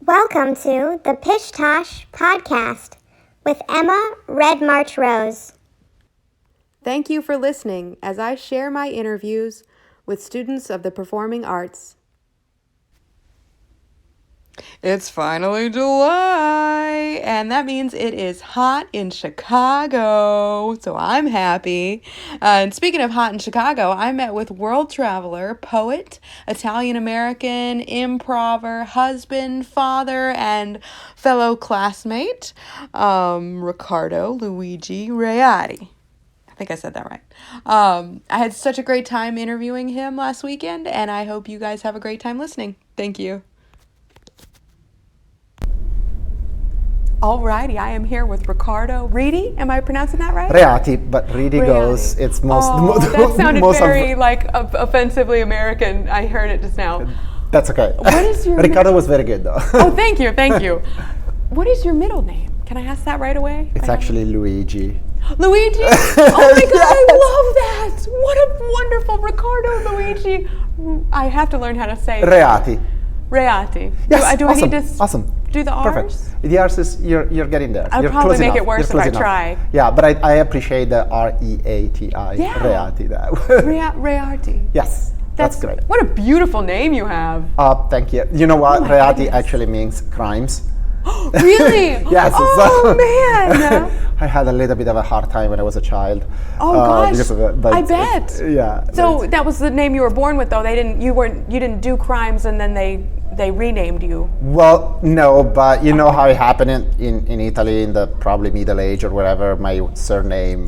Welcome to the Pish Tosh podcast with Emma Red March Rose. Thank you for listening as I share my interviews with students of the performing arts. It's finally July, and that means it is hot in Chicago, so I'm happy. And speaking of hot in Chicago, I met with world traveler, poet, Italian-American, improver, husband, father, and fellow classmate, Riccardo, Luigi, Reati. I think I said that right. I had such a great time interviewing him last weekend, and I hope you guys have a great time listening. Thank you. Alrighty, I am here with Riccardo. Reati, am I pronouncing that right? Reati, but Reati goes, it's most... that sounded very, offensively American. I heard it just now. That's okay. What is your... Riccardo was very good, though. Oh, thank you. What is your middle name? Can I ask that right away? It's actually Luigi. Luigi? Oh my God, I love that! What a wonderful Riccardo, Luigi. I have to learn how to say it. Reati. Reati. Yes, do I need to awesome. Do the R's? Perfect. The R's is, you're getting there. I'll you're probably close make enough. it worse if I try. Yeah, but I appreciate the R-E-A-T-I. Yeah. Reati. Reati. Yes, that's great. What a beautiful name you have. Thank you. You know what? Oh Reati actually means crimes. Really? Yes. Oh, man. I had a little bit of a hard time when I was a child. Oh gosh, because of it, but I bet. Yeah. So that was the name you were born with, though. You didn't do crimes, and then they renamed you. Well, no, but you know how it happened in Italy in the probably Middle Age or wherever my surname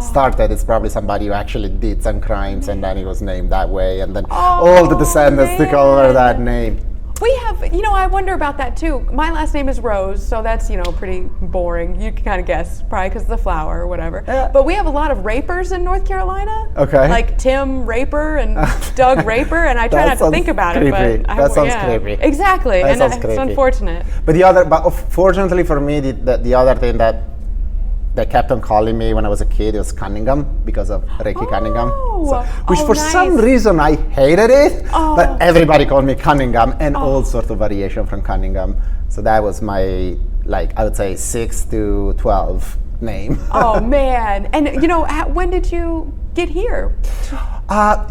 started. It's probably somebody who actually did some crimes, and then he was named that way, and then all the descendants took over that name. We have, I wonder about that too. My last name is Rose, so that's, pretty boring. You can kind of guess, probably because of the flower or whatever. Yeah. But we have a lot of rapers in North Carolina. Okay. Like Tim Raper and Doug Raper, and I try not to think about creepy. it, but that sounds creepy. Exactly, that and sounds it's creepy. unfortunate. But fortunately for me, the other thing that they kept on calling me when I was a kid, it was Cunningham, because of Ricky Cunningham. Which for some reason I hated it, but everybody called me Cunningham, and all sorts of variation from Cunningham. So that was my, I would say 6 to 12 name. Oh man, and when did you get here?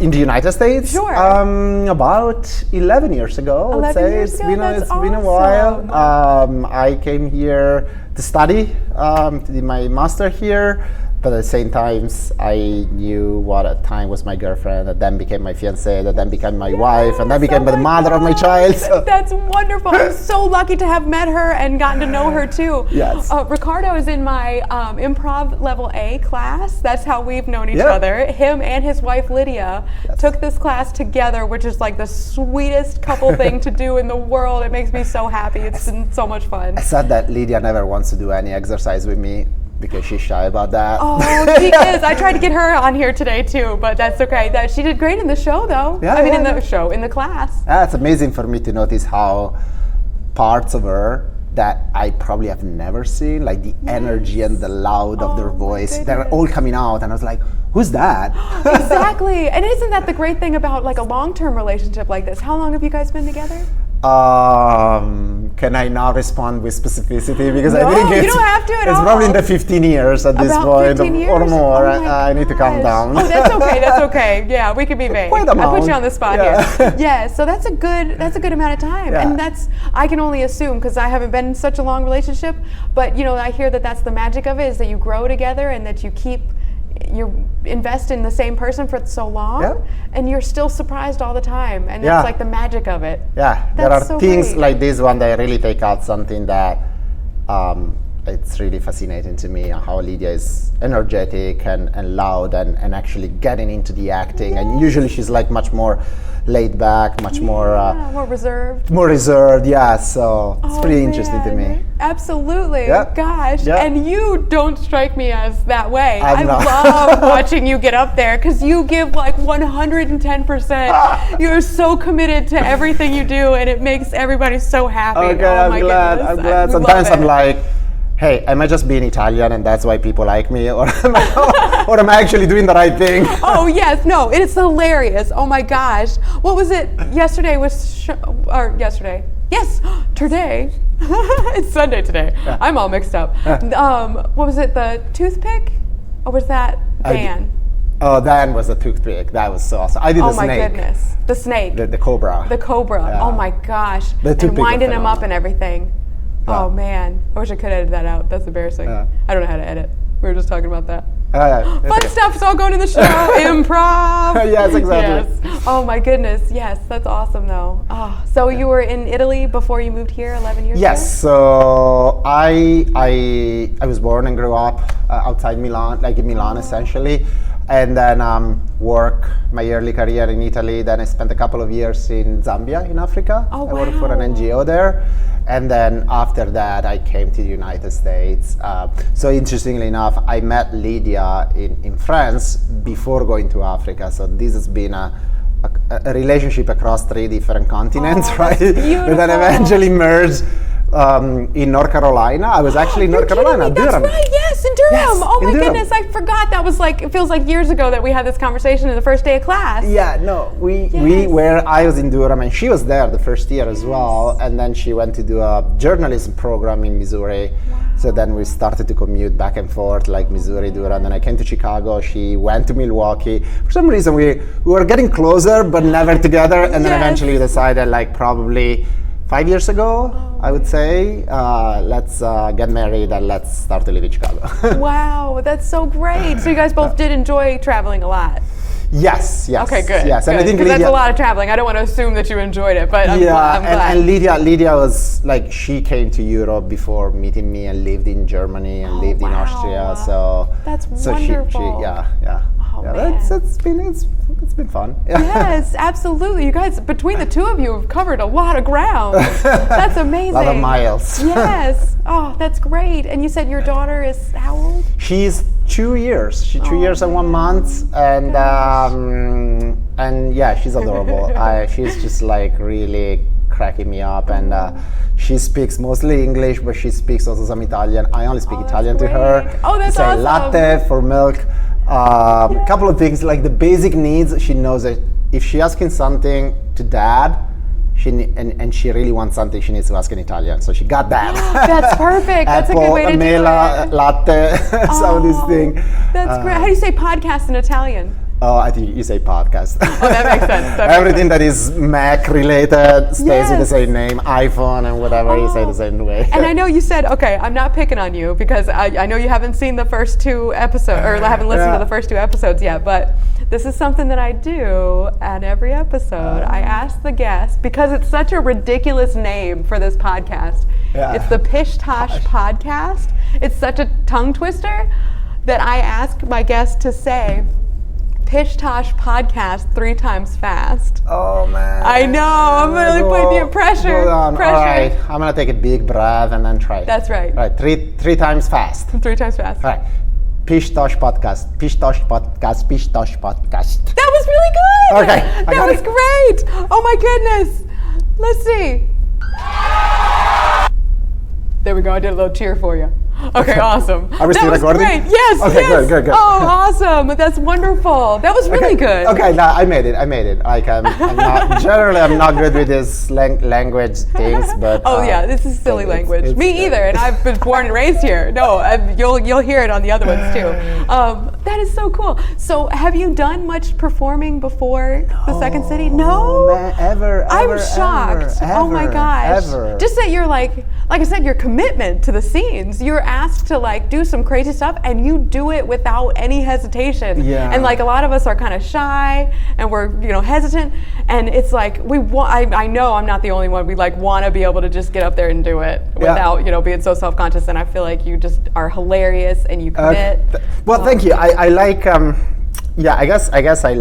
In the United States? Sure. About 11 years ago, I would say. Years ago? It's been a while. I came here to study, to do my master here, but at the same time, I knew what at the time was my girlfriend, that then became my fiancée, that then became my wife, and then became the mother of my child. So. That's wonderful. I'm so lucky to have met her and gotten to know her too. Yes. Riccardo is in my Improv Level A class. That's how we've known each other. Him and his wife Lydia took this class together, which is like the sweetest couple thing to do in the world. It makes me so happy. It's been so much fun. I said that Lydia never wants to do any exercise with me, because she's shy about that. Oh, she is. I tried to get her on here today too, but that's okay. She did great in the show, though. In the class. It's amazing for me to notice how parts of her that I probably have never seen, like the energy and the loud of their voice, they're all coming out, and I was like, who's that? Exactly. And isn't that the great thing about a long-term relationship like this? How long have you guys been together? Can I now respond with specificity? Because no, I think you don't have to at it's all. Probably in the 15 years at this point, or more. I need to calm down. Oh, that's okay. That's okay. Yeah, we can be vague. Quite I put you on the spot here. Yeah, so that's a good amount of time, and I can only assume, because I haven't been in such a long relationship. But I hear that's the magic of it, is that you grow together and that you invest in the same person for so long, and you're still surprised all the time, and that's like the magic of it. Yeah, there are things like this one that really take out something that it's really fascinating to me, how Lydia is energetic and loud and actually getting into the acting, and usually she's much more laid back, much more reserved. So it's pretty interesting to me. Absolutely. Yeah. Gosh. Yeah. And you don't strike me as that way. I love watching you get up there, because you give 110%. You're so committed to everything you do, and it makes everybody so happy. Okay, I'm glad. Sometimes I'm like, hey, am I just being Italian and that's why people like me? Or am I actually doing the right thing? Oh, yes. No, it's hilarious. Oh, my gosh. What was it? Yesterday? Yes, today. It's Sunday today. Yeah. I'm all mixed up. What was it, the toothpick? Or was that Dan? Dan was the toothpick. That was so awesome. I did the snake. Oh my goodness. The snake. The cobra. The cobra. Yeah. Oh my gosh. The and toothpick winding was him up and everything. Yeah. Oh man. I wish I could edit that out. That's embarrassing. Yeah. I don't know how to edit. We were just talking about that. Fun Fun stuff. It's all going in the show. Improv. Yes, exactly. Yes. Oh my goodness. Yes, that's awesome though. Oh, so you were in Italy before you moved here 11 years ago? Yes. So I was born and grew up outside Milan, like in Milan essentially, and then work my early career in Italy. Then I spent a couple of years in Zambia in Africa. Oh, I worked for an NGO there. And then after that, I came to the United States. So interestingly enough, I met Lydia in France before going to Africa. So this has been a relationship across 3 different continents, right? Beautiful. That then eventually merged in North Carolina. I was actually in North Carolina, Durham. That's right, yes, in Durham. Yes, oh my in Durham. goodness, I forgot. That was like, it feels like years ago that we had this conversation in the first day of class. Yeah, no, we were, I was in Durham and she was there the first year as well. And then she went to do a journalism program in Missouri. Wow. So then we started to commute back and forth, like Missouri, Durham. Then I came to Chicago. She went to Milwaukee. For some reason, we were getting closer, but never together. And then eventually we decided, like probably 5 years ago, I would say, let's get married and let's start to live in Chicago. Wow, that's so great. So you guys both did enjoy traveling a lot. Yes. Okay, good. Yes, and I think that's a lot of traveling. I don't want to assume that you enjoyed it, but I'm glad. And Lydia was like, she came to Europe before meeting me and lived in Germany and lived in Austria. So that's She wonderful. yeah. Man. It's been fun. Yes, absolutely. You guys, between the two of you, have covered a lot of ground. That's amazing. A lot of miles. Yes. Oh, that's great. And you said your daughter is how old? She's 2 years. She's 2 years and 1 month, and yeah, she's adorable. She's just like really cracking me up, and she speaks mostly English, but she speaks also some Italian. I only speak Italian to her. Oh, that's Say awesome. latte for milk. A couple of things, like the basic needs, she knows that if she's asking something to dad, and she really wants something, she needs to ask in Italian. So she got that. That's perfect. That's a good way to mela, do it. latte, some of these things. That's great. How do you say podcast in Italian? Oh, I think you say podcast. Oh, that makes sense. Everything that is Mac related stays with the same name, iPhone and whatever, you say the same way. And I know you said, okay, I'm not picking on you because I know you haven't seen the first 2 episodes, or haven't listened to the first 2 episodes yet, but this is something that I do at every episode. I ask the guest, because it's such a ridiculous name for this podcast. Yeah. It's the Pish Tosh podcast. It's such a tongue twister that I ask my guest to say, Pish Tosh podcast 3 times fast. Oh man. I know, I'm really putting you pressure. Hold on. Pressure. All right, I'm gonna take a big breath and then try it. That's right. All right, three times fast. 3 times fast. All right. Pish Tosh podcast. Pish Tosh podcast. Pish Tosh podcast. That was really good. Okay, I that got was it. great. Oh my goodness. Let's see. There we go. I did a little cheer for you. Okay, awesome. Are we still that was recording? Great. Yes. Okay, yes. good. Oh, awesome. That's wonderful. That was really good. Okay, no, I made it. Like I'm not generally I'm not good with this language things, but yeah, this is silly language. it's Me either, and I've been born and raised here. No, you'll hear it on the other ones too. That is so cool. So, have you done much performing before the Second City? No, man, ever. I'm shocked. Oh my gosh. Ever. Just that you're like I said, your commitment to the scenes. You're asked to like do some crazy stuff, and you do it without any hesitation. Yeah. And like a lot of us are kind of shy, and we're hesitant, and it's like I know I'm not the only one. We like want to be able to just get up there and do it without being so self-conscious. And I feel like you just are hilarious, and you commit. Well, thank you. I like. I guess I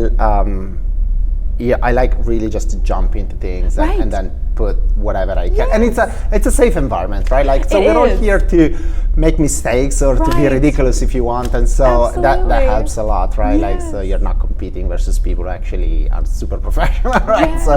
like really just to jump into things and then put whatever I can. And it's a safe environment, right? Like, so we're all here to make mistakes or to be ridiculous if you want, and so that helps a lot, right? Like, so you're not competing versus people who actually are super professional, right? Yes. So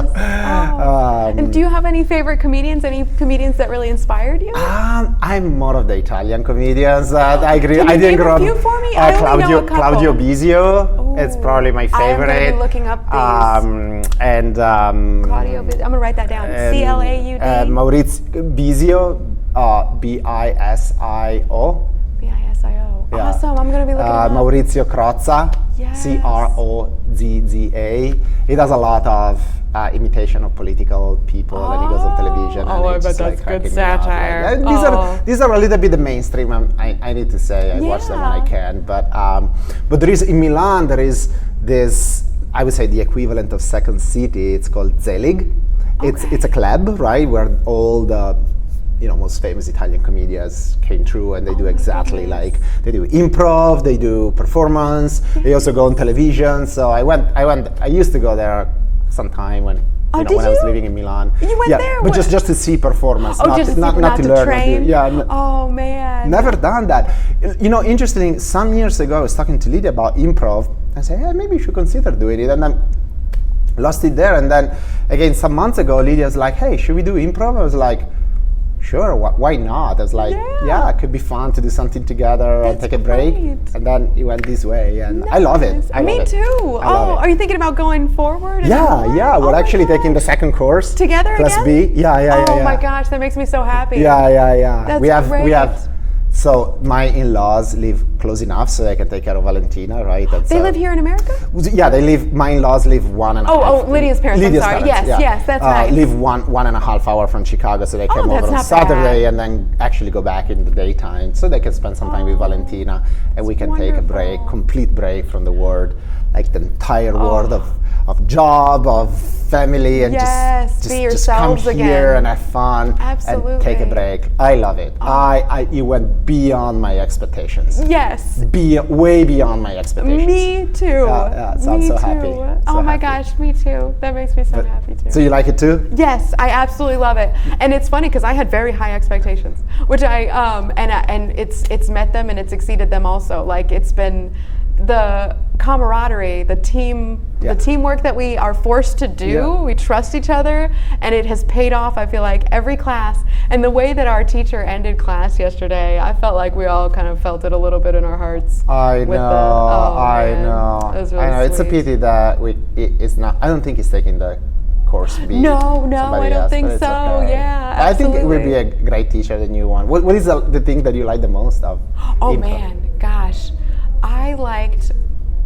and do you have any favorite comedians? Any comedians that really inspired you? I'm more of the Italian comedians. I didn't grow up. Can you name a few for me? I only know a couple. Claudio Bisio. It's probably my favorite. I'm going to be looking up these. Claudio, I'm going to write that down. CLAUD. Maurizio Bisio, BISIO. BISIO. Yeah. Awesome. I'm going to be looking up. Maurizio Crozza, yes. CROZZA. He does a lot of imitation of political people, and he goes on television. Oh, I bet that's good satire. These are a little bit the mainstream. I need to say I watch them when I can. But there is in Milan. There is this. I would say the equivalent of Second City. It's called Zelig. Okay. It's a club, right, where all the most famous Italian comedians came through, and they do exactly like they do improv, they do performance, they also go on television. So I used to go there sometime when when I was living in Milan. You went there? But just to see performance, not to learn. Train? Oh man. Never done that. Interesting, some years ago I was talking to Lydia about improv. I said, yeah, maybe you should consider doing it, and then lost it there. And then again, some months ago, Lydia's like, hey, should we do improv? I was like, sure, why not? I was like, yeah, it could be fun to do something together and take a break. And then it went this way, and I love it. Me too. Are you thinking about going forward? Yeah. We're actually taking the second course. Together Class again? B. Yeah. Oh my gosh, that makes me so happy. Yeah. That's great. We have. So my in-laws live close enough so I can take care of Valentina, right? They live here in America? Yeah, my in-laws live 1.5. Oh, Lydia's parents, I'm sorry. Parents, yes, that's nice. Live 1.5 hour from Chicago, so they came over on Saturday and then actually go back in the daytime so they can spend some time with Valentina, and we can take a break, complete break from the world, like the entire world of job, of family, and just come here and have fun. Absolutely. And take a break. I love it. You went beyond my expectations. Yes. Way beyond my expectations. Me too. So I'm so happy. Oh my gosh, me too. That makes me so happy too. So you like it too? Yes, I absolutely love it. And it's funny because I had very high expectations, which and it's met them and it's exceeded them also. Like it's been the camaraderie, the teamwork that we are forced to do. We trust each other, and it has paid off. I feel like every class, and the way that our teacher ended class yesterday, I felt like we all kind of felt it a little bit in our hearts. I know. It was really sweet. It's a pity that it's not. I don't think he's taking the course B. No, I don't think so. Okay. Yeah, absolutely. I think it would be a great teacher, the new one. What is the thing that you like the most of? Oh improv? Man, gosh.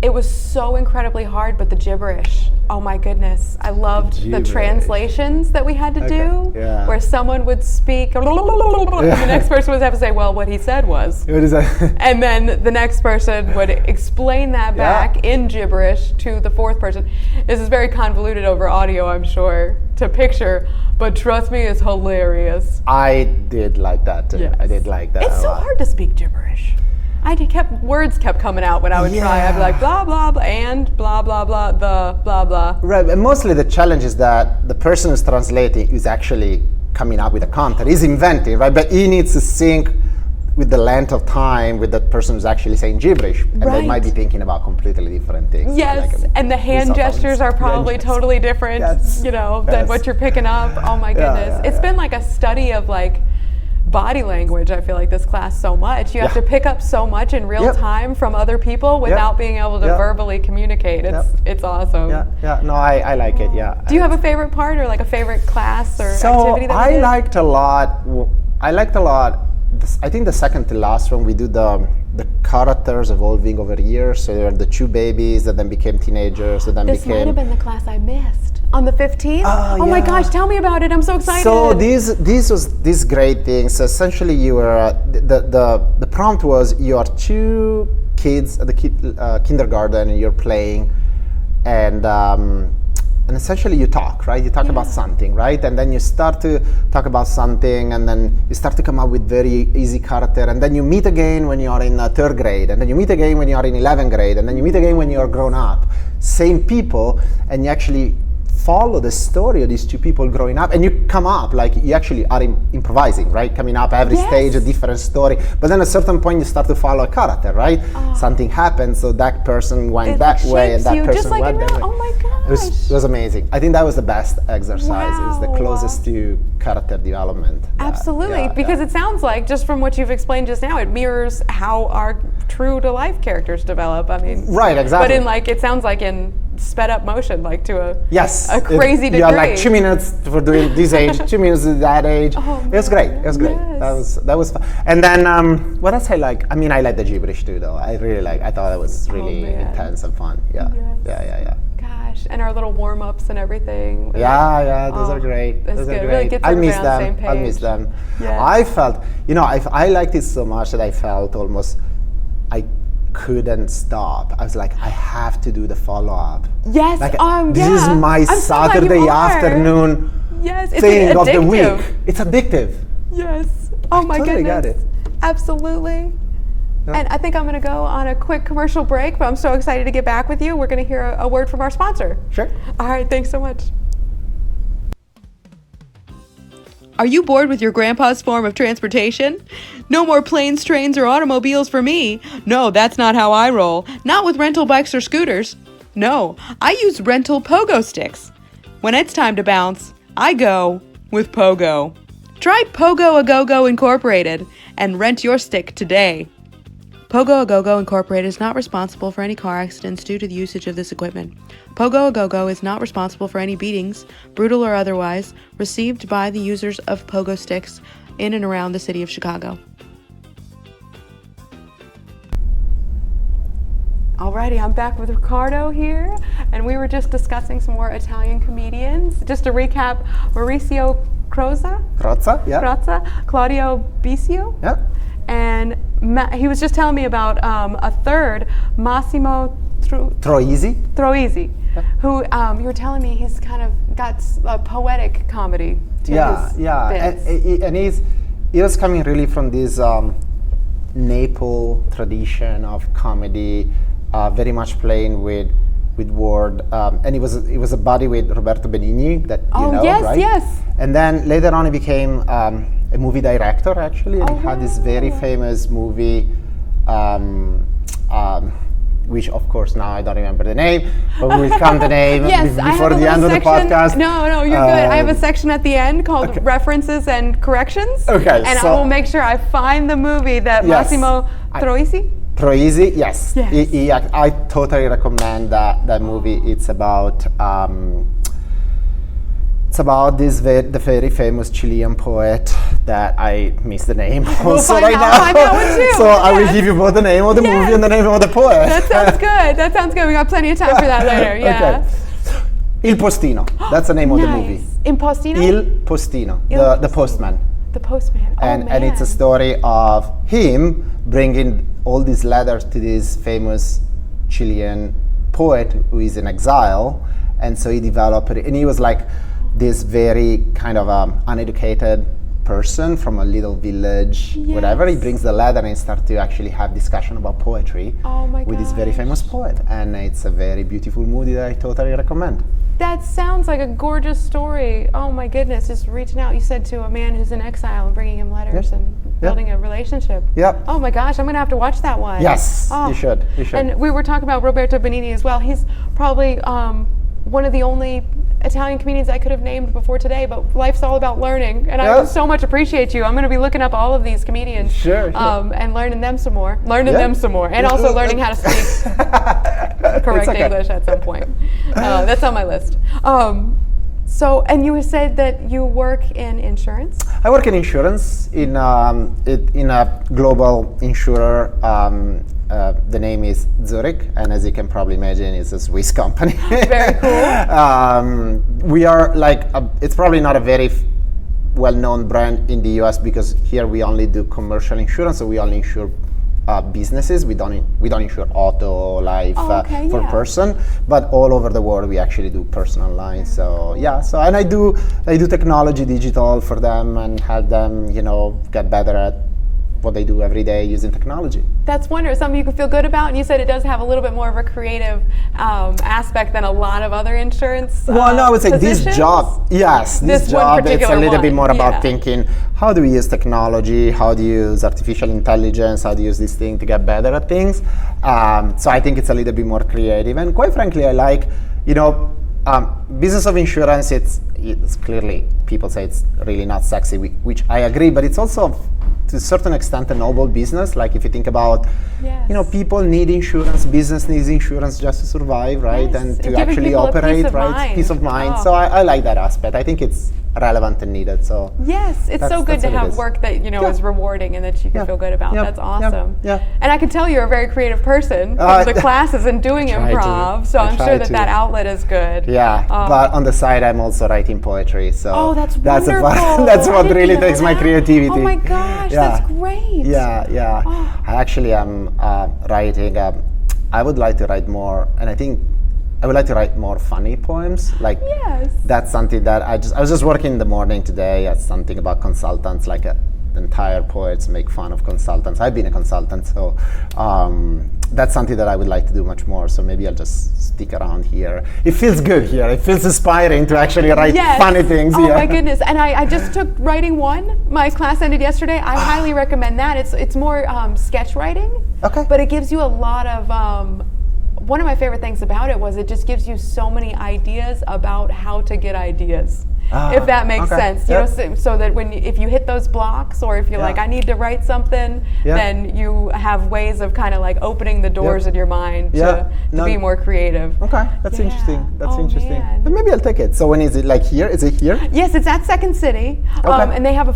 It was so incredibly hard, but the gibberish, oh my goodness. I loved the translations that we had to do, where someone would speak, and the next person would have to say, well, what he said was. What is that? And then the next person would explain that back in gibberish to the fourth person. This is very convoluted over audio, I'm sure, to picture, but trust me, it's hilarious. I did like that too. Yes. I did like that. It's so hard to speak gibberish. Words kept coming out when I would try. I'd be like, blah, blah, blah, and blah, blah, blah, the blah, blah. Right, and mostly the challenge is that the person who's translating is actually coming up with a content. He's inventing, right? But he needs to sync with the length of time with the person who's actually saying gibberish. And they might be thinking about completely different things. Yes, and the hand gestures are probably totally different, than what you're picking up. Oh my goodness. It's been like a study of body language. I feel like this class so much. You have to pick up so much in real time from other people without being able to verbally communicate. It's awesome. No, I like it. Do you have a favorite part or like a favorite class or activity that you did? I liked a lot. I think the second to last one we do the characters evolving over years. So there were the two babies that then became teenagers. That then this might have been the class I missed. On the 15th? Oh my gosh, tell me about it. I'm so excited. So these great things. So essentially you were, the prompt was you are two kids at the kindergarten and you're playing and essentially you talk, right? You talk about something, right? And then you start to talk about something and then you start to come up with very easy character and then you meet again when you are in third grade and then you meet again when you are in 11th grade and then you meet again when you are grown up. Same people and you actually follow the story of these two people growing up, and you come up like you actually are improvising, right? Coming up every stage a different story, but then at a certain point you start to follow a character, right? Something happens, so that person went that way and that person went that way. Oh my gosh. It was amazing. I think that was the best exercise. It's the closest to character development. Absolutely, because it sounds like, just from what you've explained just now, it mirrors how our true to life characters develop. I mean, right, exactly. But in it sounds like in sped up motion, like to a crazy degree. Yeah, like 2 minutes for doing this age, 2 minutes at that age. It was great. It was great. Yes. That was fun. And then what else I like? I mean, I like the gibberish too, though. I really like. I thought it was really intense and fun. Yeah. Yeah. Gosh, and our little warm ups and everything. Yeah. Those are great. That's Those good. are It great. really gets I'll miss everybody on the same them. I'll miss page. them. Yeah. I felt, I liked it so much that I felt almost I couldn't stop. I was like, I have to do the follow-up. Yes. This is my Saturday afternoon thing of the week. It's addictive. Yes. Oh my totally goodness. Got it. Absolutely. And I think I'm going to go on a quick commercial break, but I'm so excited to get back with you. We're going to hear a word from our sponsor. Sure. All right. Thanks so much. Are you bored with your grandpa's form of transportation? No more planes, trains, or automobiles for me. No, that's not how I roll. Not with rental bikes or scooters. No, I use rental pogo sticks. When it's time to bounce, I go with Pogo. Try Pogo A Go-Go Incorporated and rent your stick today. Pogo A Go-Go Incorporated is not responsible for any car accidents due to the usage of this equipment. Pogo A Go-Go is not responsible for any beatings, brutal or otherwise, received by the users of pogo sticks in and around the city of Chicago. Alrighty, I'm back with Riccardo here, and we were just discussing some more Italian comedians. Just to recap, Mauricio Crozza, Claudio Bisio, and he was just telling me about a third, Massimo Troisi, who you were telling me he's kind of got a poetic comedy to his bits. And he was coming really from this Naples tradition of comedy, very much playing with word, and he was a buddy with Roberto Benigni that right? Yes. And then later on he became a movie director actually, and he had this very famous movie, which of course now I don't remember the name, but we'll come the name before the end of the podcast. No, you're good. I have a section at the end called References and Corrections. Okay. And I will make sure I find the movie that Massimo Troisi. Yes. I totally recommend that movie. It's about the very famous Chilean poet that I miss the name also right now. Find that one too. So I will give you both the name of the movie and the name of the poet. That sounds good. We got plenty of time for that later. Yeah. Okay. Il Postino. That's the name of the movie. Il Postino? Il Postino. The postman. The postman. And it's a story of him bringing all these letters to this famous Chilean poet who is in exile, and so he developed it, and he was like this very kind of uneducated person from a little village, whatever. He brings the letter and starts to actually have discussion about poetry with this very famous poet, and it's a very beautiful movie that I totally recommend. That sounds like a gorgeous story. Oh my goodness, just reaching out, you said, to a man who's in exile and bringing him letters and building a relationship. Yep. Oh my gosh, I'm gonna have to watch that one. Yes, you should. And we were talking about Roberto Benigni as well. He's probably one of the only Italian comedians I could have named before today, but life's all about learning, and I so much appreciate you. I'm going to be looking up all of these comedians, and learning them some more, and also learning how to speak correct English at some point. That's on my list. So, and you said that you work in insurance? I work in insurance in a global insurer. The name is Zurich, and as you can probably imagine, it's a Swiss company. Very cool. We are it's probably not a very well-known brand in the US because here we only do commercial insurance, so we only insure businesses. We don't insure auto, life for person, but all over the world we actually do personal lines. So and I do technology, digital for them, and help them, get better at what they do every day using technology. That's wonderful. Something you can feel good about. And you said it does have a little bit more of a creative aspect than a lot of other insurance Well, no, I would say positions. this job, yes, this one job, it's a particular little bit one, more about yeah. thinking, how do we use technology, how do you use artificial intelligence, how do you use this thing to get better at things. So I think it's a little bit more creative. And quite frankly, I like, business of insurance, it's clearly, people say it's really not sexy, which I agree, but it's also to a certain extent a noble business. Like if you think about, Yes. people need insurance, business needs insurance just to survive, right? Yes, And to giving actually people a operate, peace of right? mind. Peace of mind. Oh. So I like that aspect. I think it's relevant and needed. So Yes, it's so good that's to what it have is. work that is rewarding and that you can Yeah. feel good about. Yep. That's Yep. awesome. Yeah. And I can tell you're a very creative person from the classes and doing I try to. improv. So I I'm try sure that to. that outlet is good. Yeah, but on the side, I'm also writing poetry. So Oh, that's that's wonderful. that's I what didn't really know takes my that. creativity. Oh my gosh, Yeah. that's great. Yeah. Oh. I actually am writing. I would like to write more, and I think I would like to write more funny poems. Like Yes. that's something that I was just working in the morning today at something about consultants. Like the entire poets make fun of consultants. I've been a consultant, so that's something that I would like to do much more. So maybe I'll just stick around here. It feels good here. It feels inspiring to actually write funny things. Oh here. my goodness! And I just took writing one. My class ended yesterday. I highly recommend that. It's more sketch writing. Okay. But it gives you a lot of. One of my favorite things about it was it just gives you so many ideas about how to get ideas. If that makes sense, so that if you hit those blocks, or if you're like, I need to write something, then you have ways of kind of like opening the doors in your mind to be more creative. Okay, that's interesting. That's interesting. Man. But maybe I'll take it. So when is it? Like here? Is it here? Yes, it's at Second City, and they have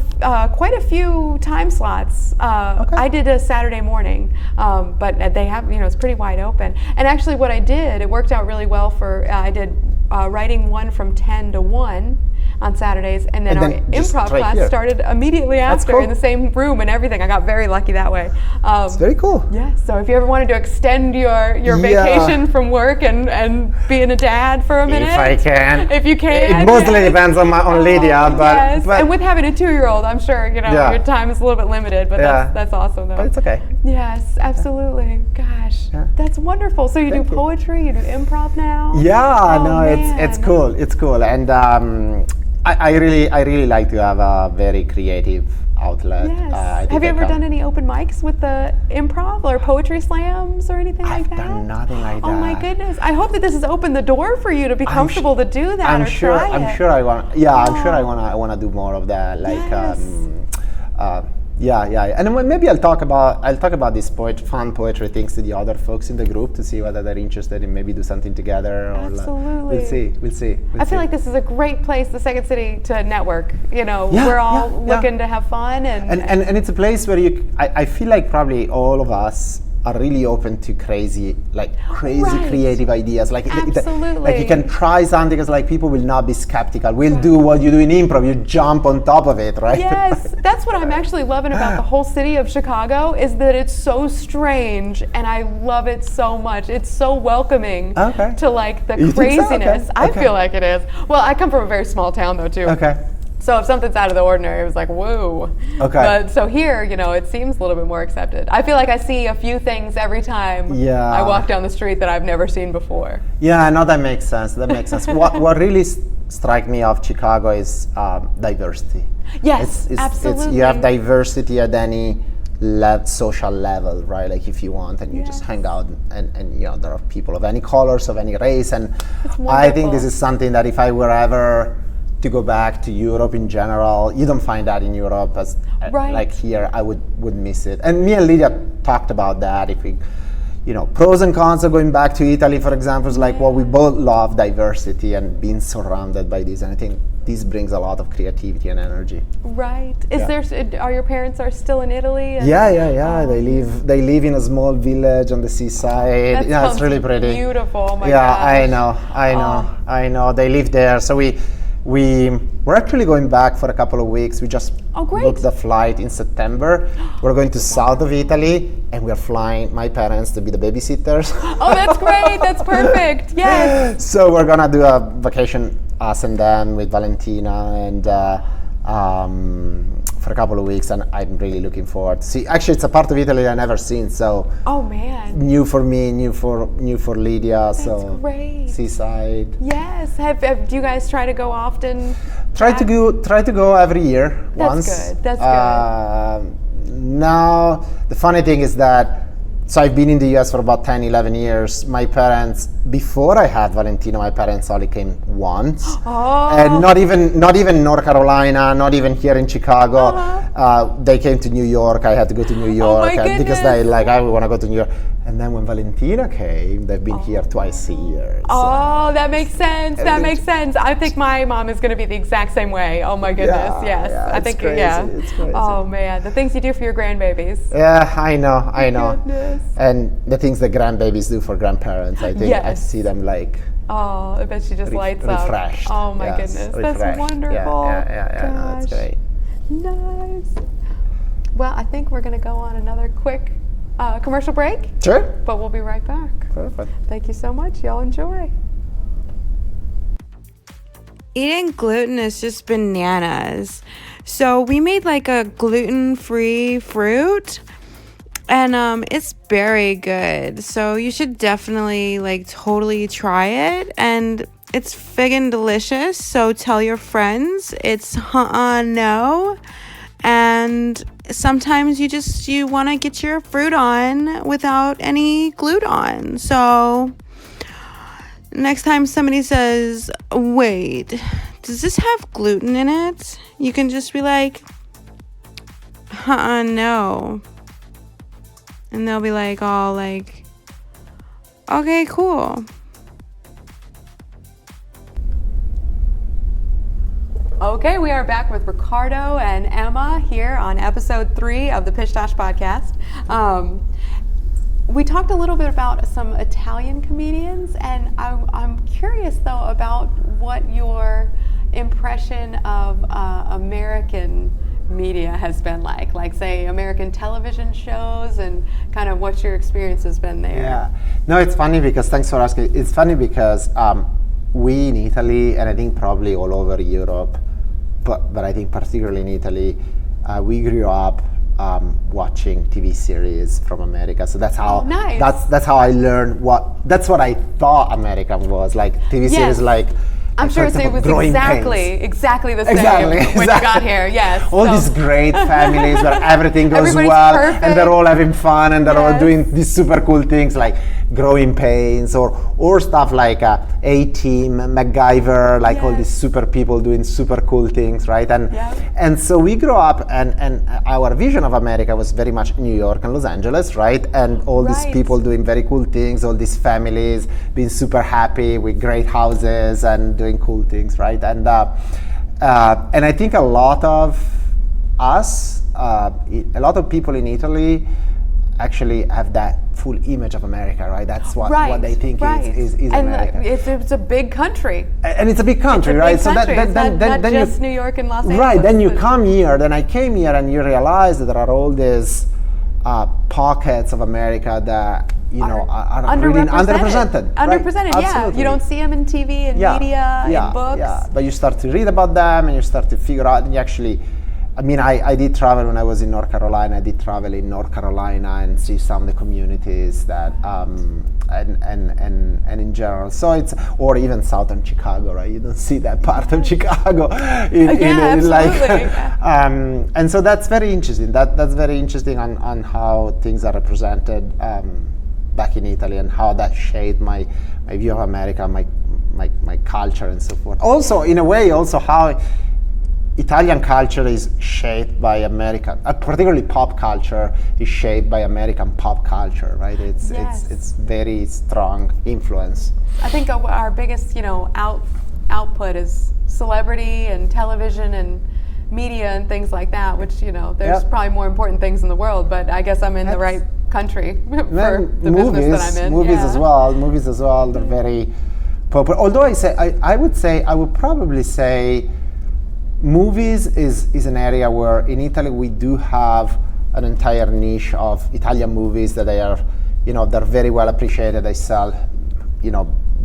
quite a few time slots. I did a Saturday morning, but they have, it's pretty wide open. And actually, what I did, it worked out really well for. I did writing one from 10 to 1 on Saturdays, and then our improv class started immediately after in the same room and everything. I got very lucky that way. It's very cool. Yeah, so if you ever wanted to extend your vacation from work and being a dad for a minute. If I can. If you can. It mostly depends on Lydia, but, yes. but and with having a 2-year-old, I'm sure, your time is a little bit limited, but that's awesome though. But it's okay. Yes, absolutely. Gosh, that's wonderful. So you do poetry, you do improv now? Yeah, it's cool. It's cool. And I really like to have a very creative outlet. Yes. Have you ever done any open mics with the improv or poetry slams or anything like that? I've done nothing like that. Oh my goodness! I hope that this has opened the door for you to be comfortable to do that I'm or sure. try it. I'm sure I want. Yeah, I'm sure I want to do more of that. Like, yeah. And then maybe I'll talk about these fun poetry things to the other folks in the group to see whether they're interested in maybe do something together. Or Absolutely. We'll see. I feel like this is a great place, the Second City, to network. We're all looking to have fun and it's a place where I feel like probably all of us are really open to crazy creative ideas. Like you can try something because like people will not be skeptical. We'll do what you do in improv. You jump on top of it, right? Yes, that's what I'm actually loving about the whole city of Chicago is that it's so strange, and I love it so much. It's so welcoming to like the craziness. So? I feel like it is. Well, I come from a very small town though too. Okay. So if something's out of the ordinary, it was like, whoa. Okay. But so here, it seems a little bit more accepted. I feel like I see a few things every time I walk down the street that I've never seen before. Yeah, no, that makes sense. What really strikes me of Chicago is diversity. Yes, absolutely. You have diversity at any social level, right? Like if you want, and you just hang out, and there are people of any colors, of any race, and I think this is something that if I were ever to go back to Europe in general, you don't find that in Europe as like here. I would miss it. And me and Lydia talked about that. If we, pros and cons of going back to Italy, for example, is like we both love diversity and being surrounded by this. And I think this brings a lot of creativity and energy. Right. Are your parents still in Italy? Yeah. They live in a small village on the seaside. It's really pretty. Beautiful. Oh my gosh. I know. They live there. So we're actually going back for a couple of weeks. We just booked the flight in September. We're going to south of Italy, and we're flying my parents to be the babysitters. Oh, that's great. That's perfect. Yes. So we're gonna do a vacation, us and them, with Valentina, and for a couple of weeks, and I'm really looking forward to see. Actually, it's a part of Italy I've never seen, so Oh man. new for me, new for Lydia. That's so great. seaside. Yes. Do you guys try to go often? Try to go every year once. That's good. Now the funny thing is that. So I've been in the US for about 10, 11 years. My parents, before I had Valentino, my parents only came once. Oh. And not even North Carolina, not even here in Chicago. They came to New York. I had to go to New York because they I want to go to New York. And then when Valentina came, they've been here twice a year. Oh, that makes sense. That makes sense. I think my mom is going to be the exact same way. Oh my goodness, yes. I think crazy. It's crazy. Oh man, the things you do for your grandbabies. Yeah, I know. Goodness. And the things that grandbabies do for grandparents, I think I see them like. Oh, I bet she just lights up. Refreshed. Oh my goodness, refreshed. that's wonderful. Yeah. No, that's great. Nice. Well, I think we're going to go on another quick commercial break. Sure. But we'll be right back. Perfect. Thank you so much. Y'all enjoy. Eating gluten is just bananas. So we made like a gluten-free fruit, and it's very good. So you should definitely totally try it, and it's friggin' delicious. So tell your friends. It's no. And sometimes you want to get your fruit on without any gluten on. So next time somebody says, wait, does this have gluten in it? You can just be like, no. And they'll be okay, cool. Okay, we are back with Riccardo and Emma here on episode 3 of the Pish Tosh podcast. We talked a little bit about some Italian comedians, and I'm curious though about what your impression of American media has been like say American television shows, and kind of what your experience has been there. Yeah, no, it's funny because, thanks for asking. It's funny because we in Italy, and I think probably all over Europe, but I think particularly in Italy, we grew up watching TV series from America. So that's how that's how I learned that's what I thought America was like. TV series I'm sure it was exactly the same when you got here. Yes. All these great families where everything goes Everybody's well, perfect. and they're all having fun, and they're all doing these super cool things like Growing Pains or stuff like A-Team, MacGyver, all these super people doing super cool things, right? And so we grew up, and our vision of America was very much New York and Los Angeles, right? And all these people doing very cool things, all these families being super happy with great houses and doing cool things, right? And I think a lot of us, a lot of people in Italy actually have that full image of America, right? That's what they think is America. And it's a big country. And it's a big country, right? So then just New York and Los Angeles. Right, then you come here, then I came here, and you realize that there are all these pockets of America that are really underrepresented. Underrepresented, right? yeah. You don't see them in TV and media, in books. Yeah, but you start to read about them, and you start to figure out, and you actually, I did travel when I was in North Carolina. I did travel in North Carolina and see some of the communities that, and in general. So it's, or even southern Chicago, right? You don't see that part of Chicago. Absolutely. And so that's very interesting. That's very interesting on how things are represented back in Italy, and how that shaped my view of America, my culture, and so forth. Also, in a way, also how Italian culture is shaped by American, particularly pop culture is shaped by American pop culture, right? It's very strong influence. I think our biggest, output is celebrity and television and media and things like that, which, there's probably more important things in the world, but I guess I'm in the right country for the business that I'm in. Movies as well, they're very popular. Although I would probably say movies is an area where in Italy we do have an entire niche of Italian movies that they are, they're very well appreciated. They sell,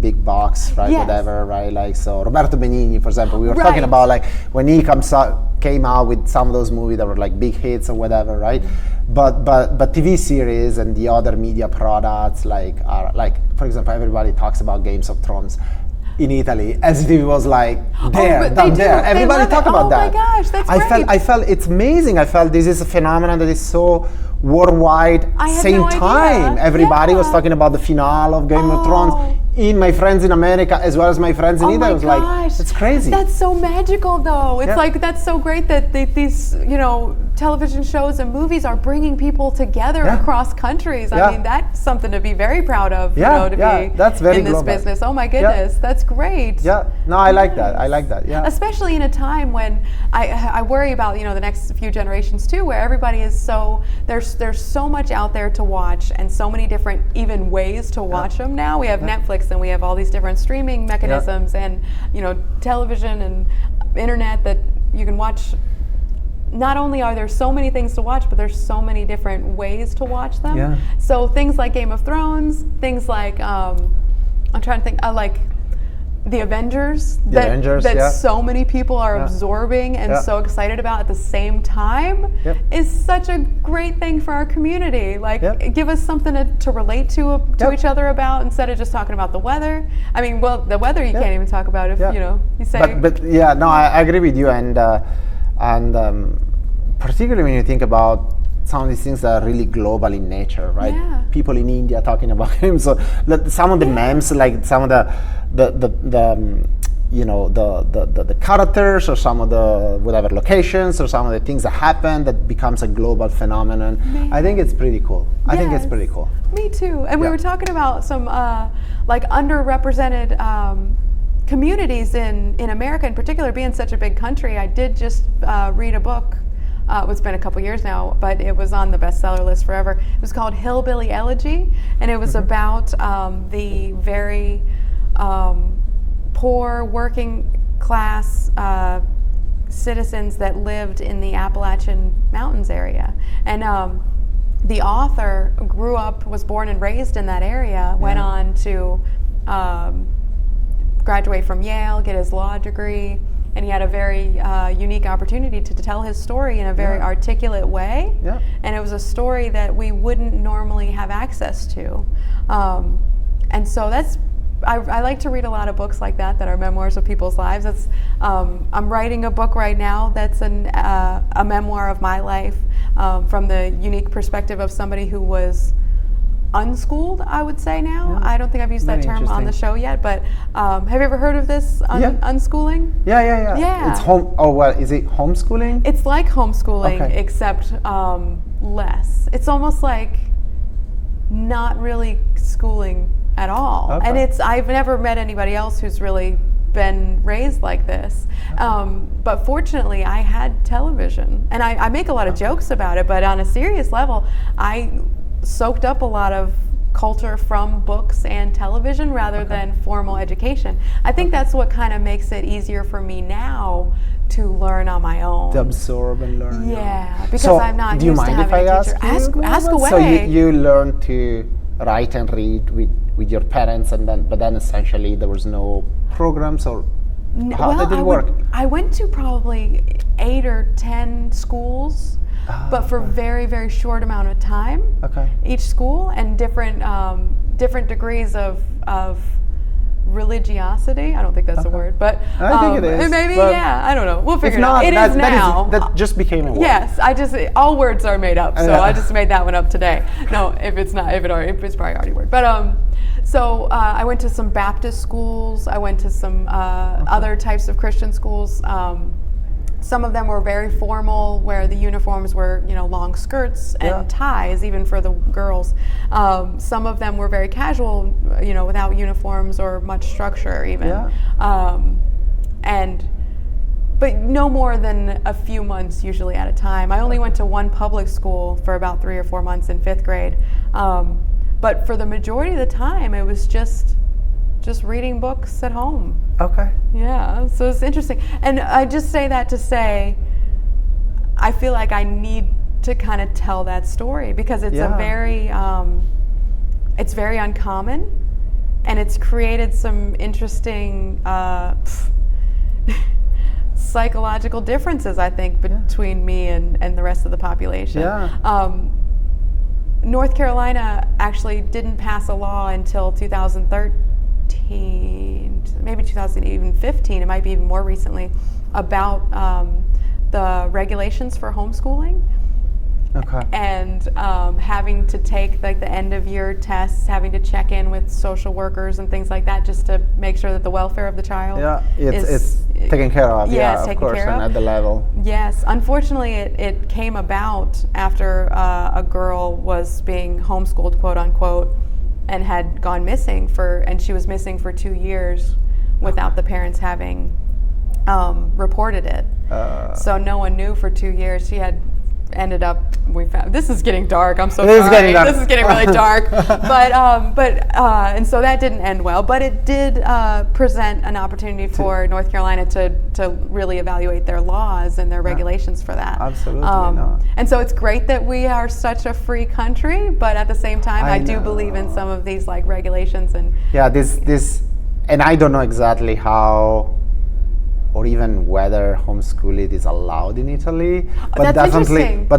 big box, right? Whatever, right? So Roberto Benigni, for example, we were talking about when he comes out came out with some of those movies that were like big hits or whatever, right? But TV series and the other media products are like, for example, everybody talks about Games of Thrones in Italy as if it was like there, done there. Everybody talk about that. Oh my gosh, that's great. I felt it's amazing. I felt this is a phenomenon that is so worldwide. Same time, everybody was talking about the finale of Game of Thrones. In my friends in America as well as my friends in Italy, I was like, it's crazy. That's so magical, though. It's like that's so great that these television shows and movies are bringing people together across countries. I mean, that's something to be very proud of. Be that's very in this global. Business. Oh my goodness, that's great. Yeah, no, I like that. I like that. Yeah, especially in a time when I worry about the next few generations too, where everybody is so there's so much out there to watch and so many different even ways to watch them now. We have Netflix. And we have all these different streaming mechanisms and television and internet that you can watch. Not only are there so many things to watch, but there's so many different ways to watch them. Yeah. So things like Game of Thrones, things like I'm trying to think like the Avengers that so many people are absorbing and so excited about at the same time is such a great thing for our community. Like give us something to relate to each other about instead of just talking about the weather. I mean, well, the weather you can't even talk about if you say. But yeah, no, I agree with you, and particularly when you think about some of these things that are really global in nature, right? Yeah. People in India talking about him. So some of the memes, like some of the characters or some of the whatever locations or some of the things that happen that becomes a global phenomenon. I think it's pretty cool. I think it's pretty cool. Me too. And we were talking about some like underrepresented communities in America in particular, being such a big country. I did just read a book. It's been a couple years now, but it was on the bestseller list forever. It was called Hillbilly Elegy, and it was about the very poor working class citizens that lived in the Appalachian Mountains area. And the author was born and raised in that area, went on to graduate from Yale, get his law degree, and he had a very unique opportunity to tell his story in a very articulate way. Yeah. And it was a story that we wouldn't normally have access to. And so I like to read a lot of books like that are memoirs of people's lives. I'm writing a book right now that's a memoir of my life from the unique perspective of somebody who was unschooled, I would say now. Yeah. I don't think I've used that term on the show yet, but have you ever heard of this, unschooling? Yeah. It's is it homeschooling? It's like homeschooling, except less. It's almost like not really schooling at all. Okay. And I've never met anybody else who's really been raised like this. But fortunately, I had television. And I make a lot of jokes about it, but on a serious level, I soaked up a lot of culture from books and television rather than formal education. I think that's what kind of makes it easier for me now to learn on my own. To absorb and learn. Yeah, because I'm not used to having a teacher. Ask away. So you learned to write and read with your parents, but then essentially there was no programs or how did it work? I went to probably 8 or 10 schools. But for very, very short amount of time. Okay. Each school and different degrees of religiosity. I don't think that's a word, but I think it is. Maybe, I don't know. We'll figure it out. It is now. That just became a word. Yes, all words are made up, so I just made that one up today. No, it's probably already a word. But so I went to some Baptist schools. I went to some other types of Christian schools. Some of them were very formal, where the uniforms were, long skirts and ties, even for the girls. Some of them were very casual, without uniforms or much structure, even. Yeah. But no more than a few months usually at a time. I only went to one public school for about 3 or 4 months in 5th grade. But for the majority of the time, it was just reading books at home. Okay. Yeah, so it's interesting. And I just say that to say, I feel like I need to kind of tell that story because it's it's very uncommon, and it's created some interesting psychological differences, I think, between me and the rest of the population. Yeah. North Carolina actually didn't pass a law until 2013, maybe 2015, it might be even more recently, about the regulations for homeschooling. Okay. And having to take like the end of year tests, having to check in with social workers and things like that, just to make sure that the welfare of the child it's taken care of. Yeah, of course, and at the level. Yes, unfortunately, it came about after a girl was being homeschooled, quote unquote, and had gone missing and she was missing for 2 years without the parents having reported it. So no one knew for 2 years. She had ended up, this is getting dark, I'm so sorry. This is getting really dark. And so that didn't end well, but it did present an opportunity for North Carolina to really evaluate their laws and their regulations for that. Absolutely. And so it's great that we are such a free country, but at the same time, I do believe in some of these like regulations and this, and I don't know exactly how or even whether homeschooling is allowed in Italy, but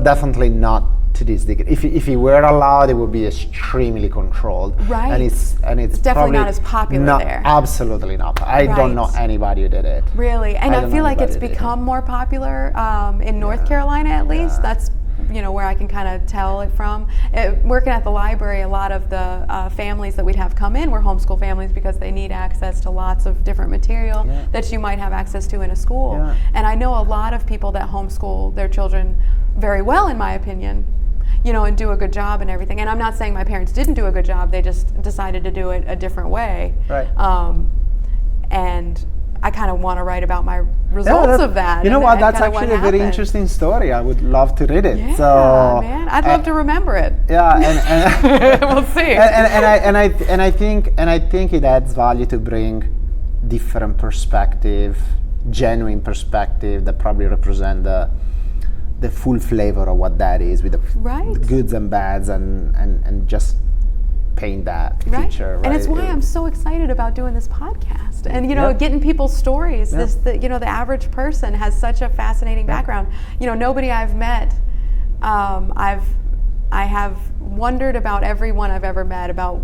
definitely not to this degree. If it were allowed, it would be extremely controlled, right? And it's definitely not as popular there. Absolutely not. I don't know anybody who did it. Really, and I feel like it's become more popular in North Carolina, at least. That's where I can kind of tell it from. Working at the library, a lot of the families that we'd have come in were homeschool families because they need access to lots of different material that you might have access to in a school. Yeah. And I know a lot of people that homeschool their children very well, in my opinion, and do a good job and everything. And I'm not saying my parents didn't do a good job, they just decided to do it a different way. Right. And I kind of want to write about my results of that. You know what? That's actually a very interesting story. I would love to read it. Yeah, so, man, I'd love to remember it. Yeah, and we'll see. And I think it adds value to bring different perspective, genuine perspective that probably represent the full flavor of what that is, with the goods and bads, and just paint that picture. Right? And it's why I'm so excited about doing this podcast and getting people's stories. The average person has such a fascinating background. Nobody I've met, I have wondered about everyone I've ever met, about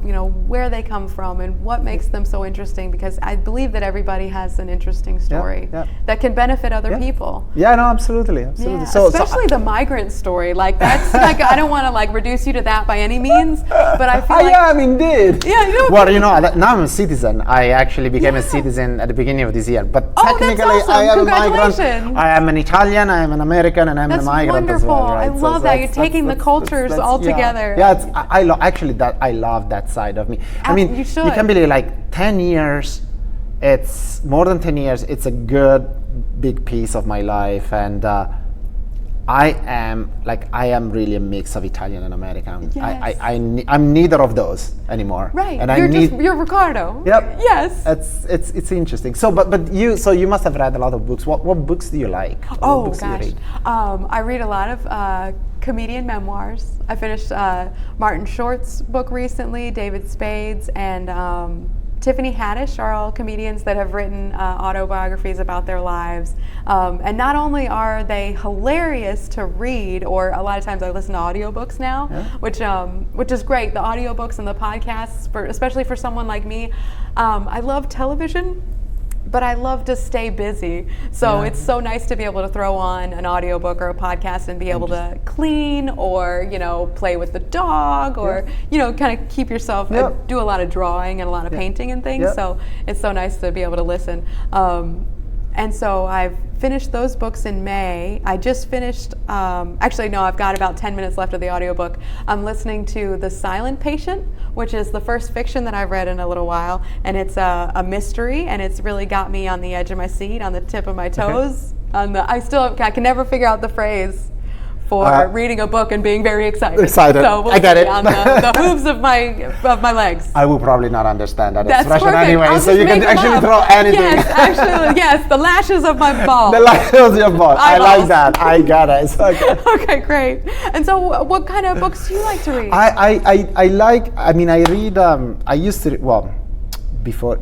where they come from and what makes them so interesting, because I believe that everybody has an interesting story that can benefit other people. Yeah, no, absolutely. Yeah, especially the migrant story. Like that's like, I don't want to like reduce you to that by any means, but I feel like I am indeed. Yeah, well, now I'm a citizen. I actually became a citizen at the beginning of this year, but technically that's awesome. I am a migrant. I am an Italian, I am an American, and I'm a migrant as well. Right? I love that you're taking the cultures all together. Yeah, I love that side of me. I mean, you can believe like 10 years. It's more than 10 years. It's a good big piece of my life, and I am really a mix of Italian and American. Yes. I'm neither of those anymore. Right. And you're Riccardo. Yep. Yes. It's interesting. So you must have read a lot of books. What books do you like? Oh gosh. Do you read? I read a lot of comedian memoirs. I finished Martin Short's book recently, David Spade's, and Tiffany Haddish are all comedians that have written autobiographies about their lives. And not only are they hilarious to read, or a lot of times I listen to audiobooks now, which is great. The audiobooks and the podcasts, especially for someone like me, I love television, but I love to stay busy. So it's so nice to be able to throw on an audiobook or a podcast and be able to clean, or play with the dog, or kind of keep yourself do a lot of drawing and a lot of painting and things. So it's so nice to be able to listen. And so I've finished those books in May. I just finished, actually no, I've got about 10 minutes left of the audiobook. I'm listening to The Silent Patient, which is the first fiction that I've read in a little while. And it's a mystery, and it's really got me on the edge of my seat, on the tip of my toes. I can never figure out the phrase for reading a book and being very excited. So I get it. On the hooves of my legs. I will probably not understand that That's expression perfect. anyway, so you can actually throw anything. Yes, actually, yes, the lashes of my balls. The lashes of your balls. I like that. I got it. It's okay. Okay, great. And so what kind of books do you like to read? I read, I used to, before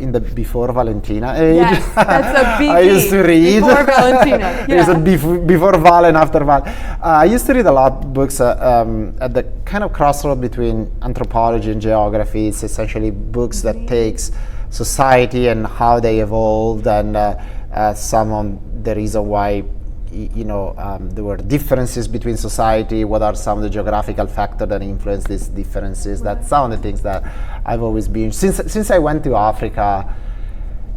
Valentina age. Yes, that's a big I used to read before Valentina. It was a before Val and after Val. I used to read a lot of books at the kind of crossroad between anthropology and geography. It's essentially books that takes society and how they evolved, and some of the reason why there were differences between society. What are some of the geographical factors that influence these differences? That's some of the things that I've always been since I went to Africa,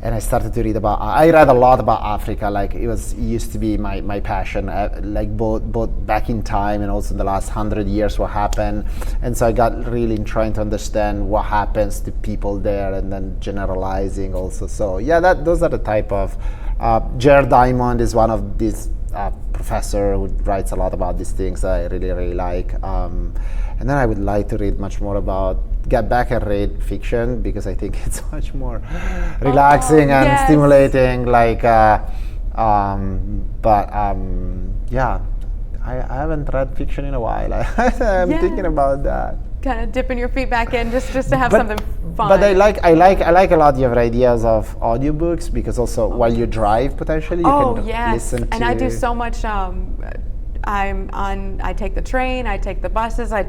and I started to read about. I read a lot about Africa. Like it used to be my passion. Like both back in time and also in the last 100 years, what happened. And so I got really trying to understand what happens to people there, and then generalizing also. So yeah, those are the type of. Jared Diamond is one of these professor who writes a lot about these things that I really like. And then I would like to read much more get back and read fiction, because I think it's much more relaxing and stimulating. Yeah, I haven't read fiction in a while. I'm thinking about that. Kind of dipping your feet back in just to have something fun. But I like a lot your ideas of audiobooks, because also while you drive potentially you can listen to. And I do so much. I take the train, I take the buses, I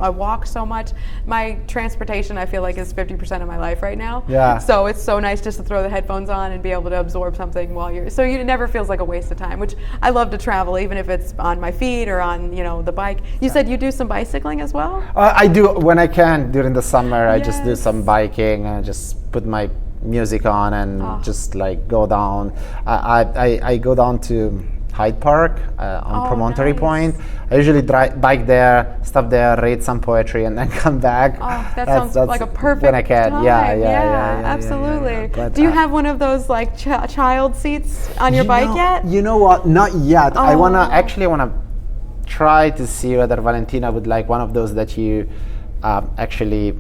walk so much. My transportation, I feel like, is 50% of my life right now. Yeah. So it's so nice just to throw the headphones on and be able to absorb something so it never feels like a waste of time, which I love to travel, even if it's on my feet or on, the bike. You said you do some bicycling as well? I do when I can during the summer. I just do some biking and just put my music on and just like go down. I go down to Hyde Park on Promontory Point. I usually bike there, stop there, read some poetry, and then come back. Oh, that's like a perfect when I can. time. Yeah, absolutely. But, do you have one of those like child seats on your bike yet? You know what? Not yet. I wanna try to see whether Valentina would like one of those that you actually.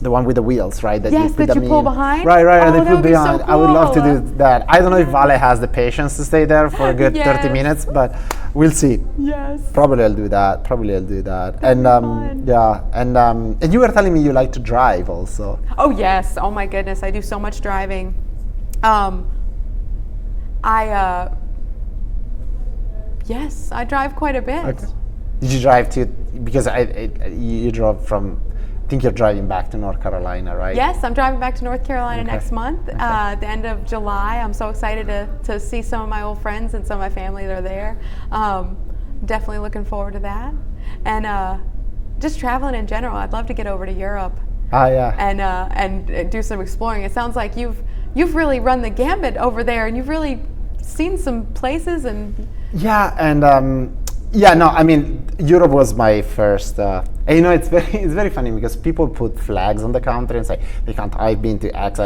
The one with the wheels, right? That yes, that you pull behind? Right, Oh, and they put behind. So cool. I would love to do that. I don't know if Vale has the patience to stay there for a good 30 minutes, but we'll see. Yes. Probably I'll do that. And and you were telling me you like to drive also. Oh yes. Oh my goodness, I do so much driving. Yes, I drive quite a bit. Okay. Did you drive because you drove from. I think you're driving back to North Carolina, right? Yes, I'm driving back to North Carolina next month, at the end of July. I'm so excited to see some of my old friends and some of my family that are there. Definitely looking forward to that. And just traveling in general. I'd love to get over to Europe. And do some exploring. It sounds like you've really run the gambit over there, and you've really seen some places and. Yeah, and I mean, Europe was my first. And it's very funny because people put flags on the country and say I've been to X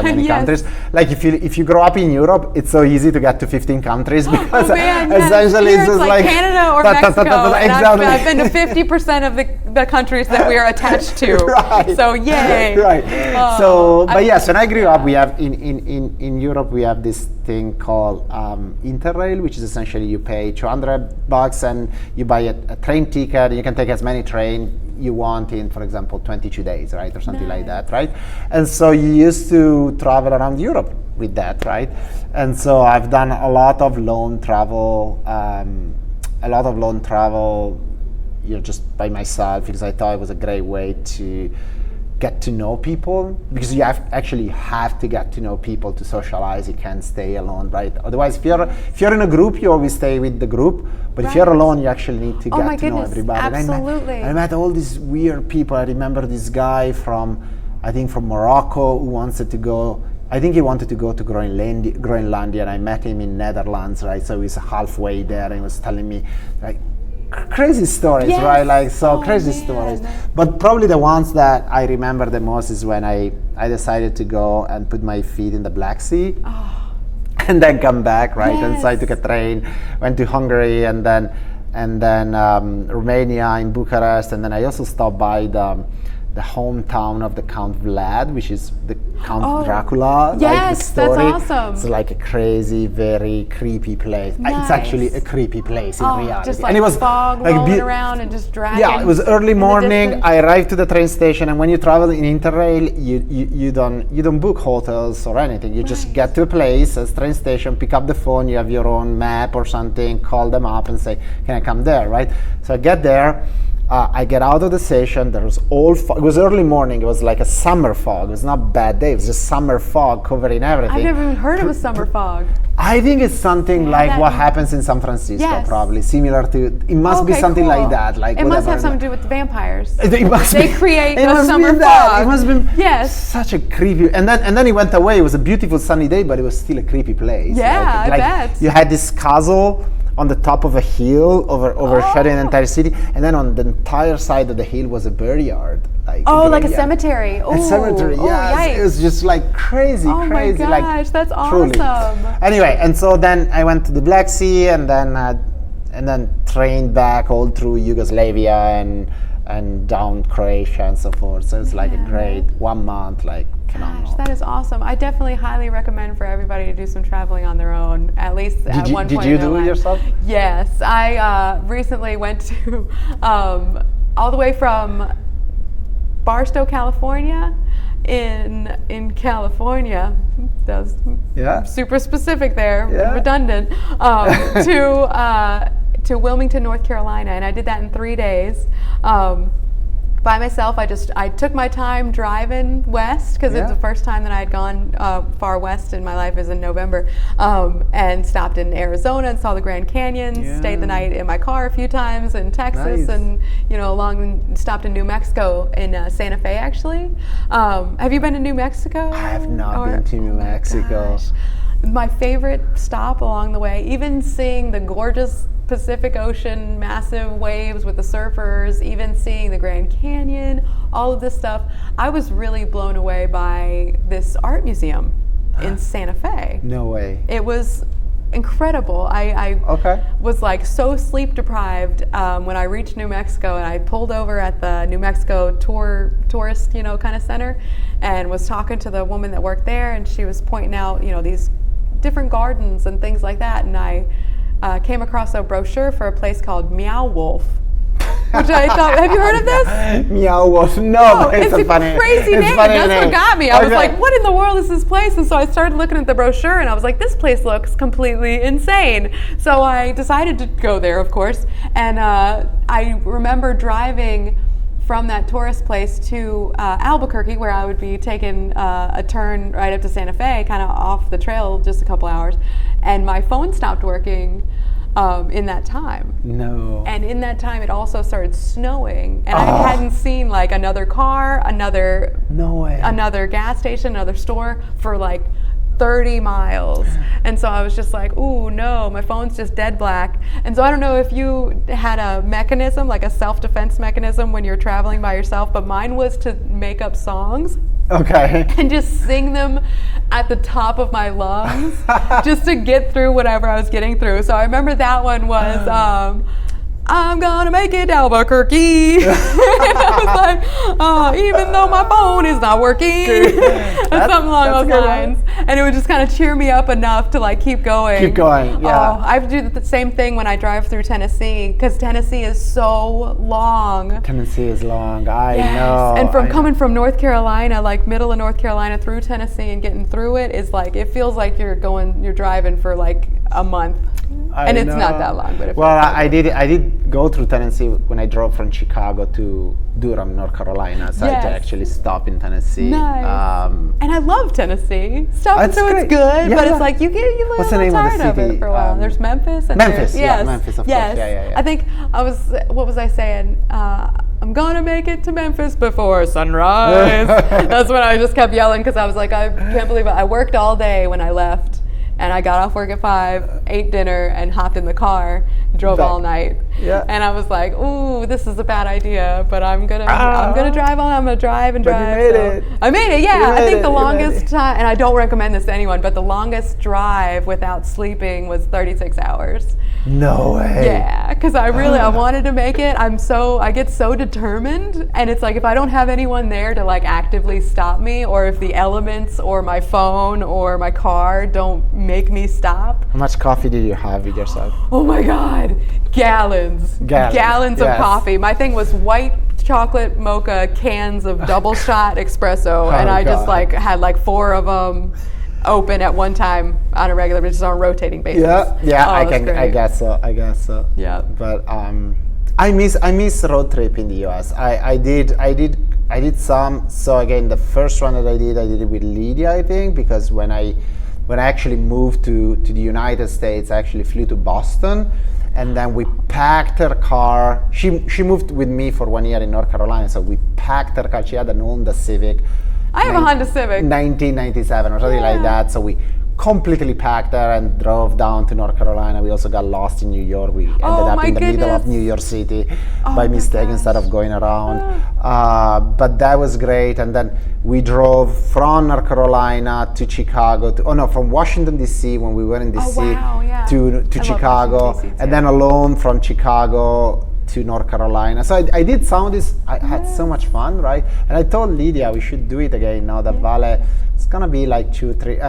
many countries. Like if you grow up in Europe, it's so easy to get to 15 countries because essentially it's just like Canada or Mexico. Exactly. I've been to 50% of the countries that we are attached to. Right. So yay. Right. When I grew up, we have in Europe we have this thing called Interrail, which is essentially you pay $200 and you buy a train ticket. You can take as many trains you want in, for example, 22 days, right, or something like that, right? And so you used to travel around Europe with that, right? And so I've done a lot of lone travel, just by myself, because I thought it was a great way to get to know people, because you actually have to get to know people to socialize. You can't stay alone, right? Otherwise, if you're in a group, you always stay with the group. But if you're alone, you actually need to get to know everybody. Absolutely. I met all these weird people. I remember this guy from Morocco who wanted to go. I think he wanted to go to Groenlandia, and I met him in Netherlands, right? So he was halfway there, and he was telling me, like, crazy stories, right? Like crazy stories. But probably the ones that I remember the most is when I decided to go and put my feet in the Black Sea, and then come back, right? And so I took a train, went to Hungary, and then Romania, in Bucharest, and then I also stopped by the hometown of the Count Vlad, which is the Count Dracula. Yes, like the story. that's awesome. It's like a crazy, very creepy place. Nice. It's actually a creepy place in reality. Just like and it was fog like rolling around and just dragging. Yeah, it was early in the morning. distance. I arrived to the train station, and when you travel in Interrail, you don't book hotels or anything. You just get to a place, a train station, pick up the phone. You have your own map or something. Call them up and say, "Can I come there?" Right? So I get there. I get out of the station. There was it was early morning. It was like a summer fog. It was not a bad day. It was just summer fog covering everything. I've never even heard of a summer fog. I think it's something like what happens in San Francisco, probably similar to. It must be something like that. Like it must have something to do with the vampires. They create the summer fog. It must have been such a creepy. And then it went away. It was a beautiful sunny day, but it was still a creepy place. Yeah, I bet. You had this castle on the top of a hill overshadowing the entire city, and then on the entire side of the hill was a burial. Like a cemetery. A cemetery, yes. It was just like crazy. Oh my gosh, that's awesome. Truly. Anyway, and so then I went to the Black Sea, and then trained back all through Yugoslavia and down Croatia and so forth. So it's like a great 1 month, like phenomenal. Gosh, that is awesome. I definitely highly recommend for everybody to do some traveling on their own, at least at one point. Did you do it yourself? Yes, I recently went to all the way from Barstow, California, in California. That was super specific there, redundant. To Wilmington, North Carolina, and I did that in 3 days. By myself. I took my time driving west because it's the first time that I had gone far west in my life is in November, and stopped in Arizona and saw the Grand Canyon. Stayed the night in my car a few times in Texas, and stopped in New Mexico in Santa Fe actually. Have you been to New Mexico? I have not been to New Mexico. Gosh. My favorite stop along the way, even seeing the gorgeous Pacific Ocean, massive waves with the surfers, even seeing the Grand Canyon, all of this stuff. I was really blown away by this art museum in Santa Fe. No way. It was incredible. I was like so sleep deprived when I reached New Mexico, and I pulled over at the New Mexico tourist kind of center, and was talking to the woman that worked there, and she was pointing out these different gardens and things like that, and I came across a brochure for a place called Meow Wolf, which I thought, have you heard of this? Meow Wolf, no, it's a funny, crazy name. That's what got me. I was like, what in the world is this place? And so I started looking at the brochure, and I was like, this place looks completely insane. So I decided to go there, of course, and I remember driving from that tourist place to Albuquerque, where I would be taking a turn right up to Santa Fe, kind of off the trail, just a couple hours, and my phone stopped working in that time. No. And in that time, it also started snowing, and I hadn't seen like another car, another gas station, another store for like 30 miles. And so I was just like, ooh, no, my phone's just dead black. And so I don't know if you had a mechanism, like a self-defense mechanism when you're traveling by yourself, but mine was to make up songs. Okay. And just sing them at the top of my lungs just to get through whatever I was getting through. So I remember that one was, I'm gonna make it Albuquerque. And I was like, even though my phone is not working. Something along those lines. And it would just kind of cheer me up enough to like keep going. Keep going, yeah. I do the same thing when I drive through Tennessee, because Tennessee is so long. Tennessee is long, I know. And coming from North Carolina, like middle of North Carolina through Tennessee and getting through it is like, it feels like you're driving for like a month. And it's not that long, but I did go through Tennessee when I drove from Chicago to Durham, North Carolina. So I actually stopped in Tennessee. Nice. And I love Tennessee. Stopping through it's good, but it's like you live What's the name tired of the city? It for a while. There's Memphis. And Memphis, Memphis, of course. Yeah. I think what was I saying? I'm gonna make it to Memphis before sunrise. That's when I just kept yelling, because I was like, I can't believe it. I worked all day when I left. And I got off work at 5, ate dinner, and hopped in the car, drove all night. Yeah. And I was like, ooh, this is a bad idea, but I'm gonna drive on. I'm gonna drive and drive. But you made it. I made it. Yeah, You I made think it, the you made longest it. time, and I don't recommend this to anyone, but the longest drive without sleeping was 36 hours. No way. Yeah, because I wanted to make it. I get so determined, and it's like if I don't have anyone there to like actively stop me, or if the elements or my phone or my car don't make me stop. How much coffee did you have with yourself? Oh my God, gallons of Yes. coffee. My thing was white chocolate mocha cans of double shot espresso, and I just God. like had like 4 of them open at one time on a regular, just on a rotating basis. Yeah. Oh, I that's great. guess so. Yeah. But I miss road trip in the U.S. I did some. So again, the first one that I did it with Lydia, I think, because when I actually moved to the United States, I actually flew to Boston, and then we packed her car. She moved with me for 1 year in North Carolina, so we packed her car. She had an Honda Civic. I have a Honda Civic. 1997 or something like that. So we completely packed her and drove down to North Carolina. We also got lost in New York. We ended up in the middle of New York City by mistake instead of going around. But that was great. And then we drove from North Carolina to Chicago. From Washington, D.C. when we were in D.C. to Chicago. And then alone from Chicago to North Carolina. So I did some of this. I had so much fun, right? And I told Lydia we should do it again now that Vale, it's gonna be like 2-3.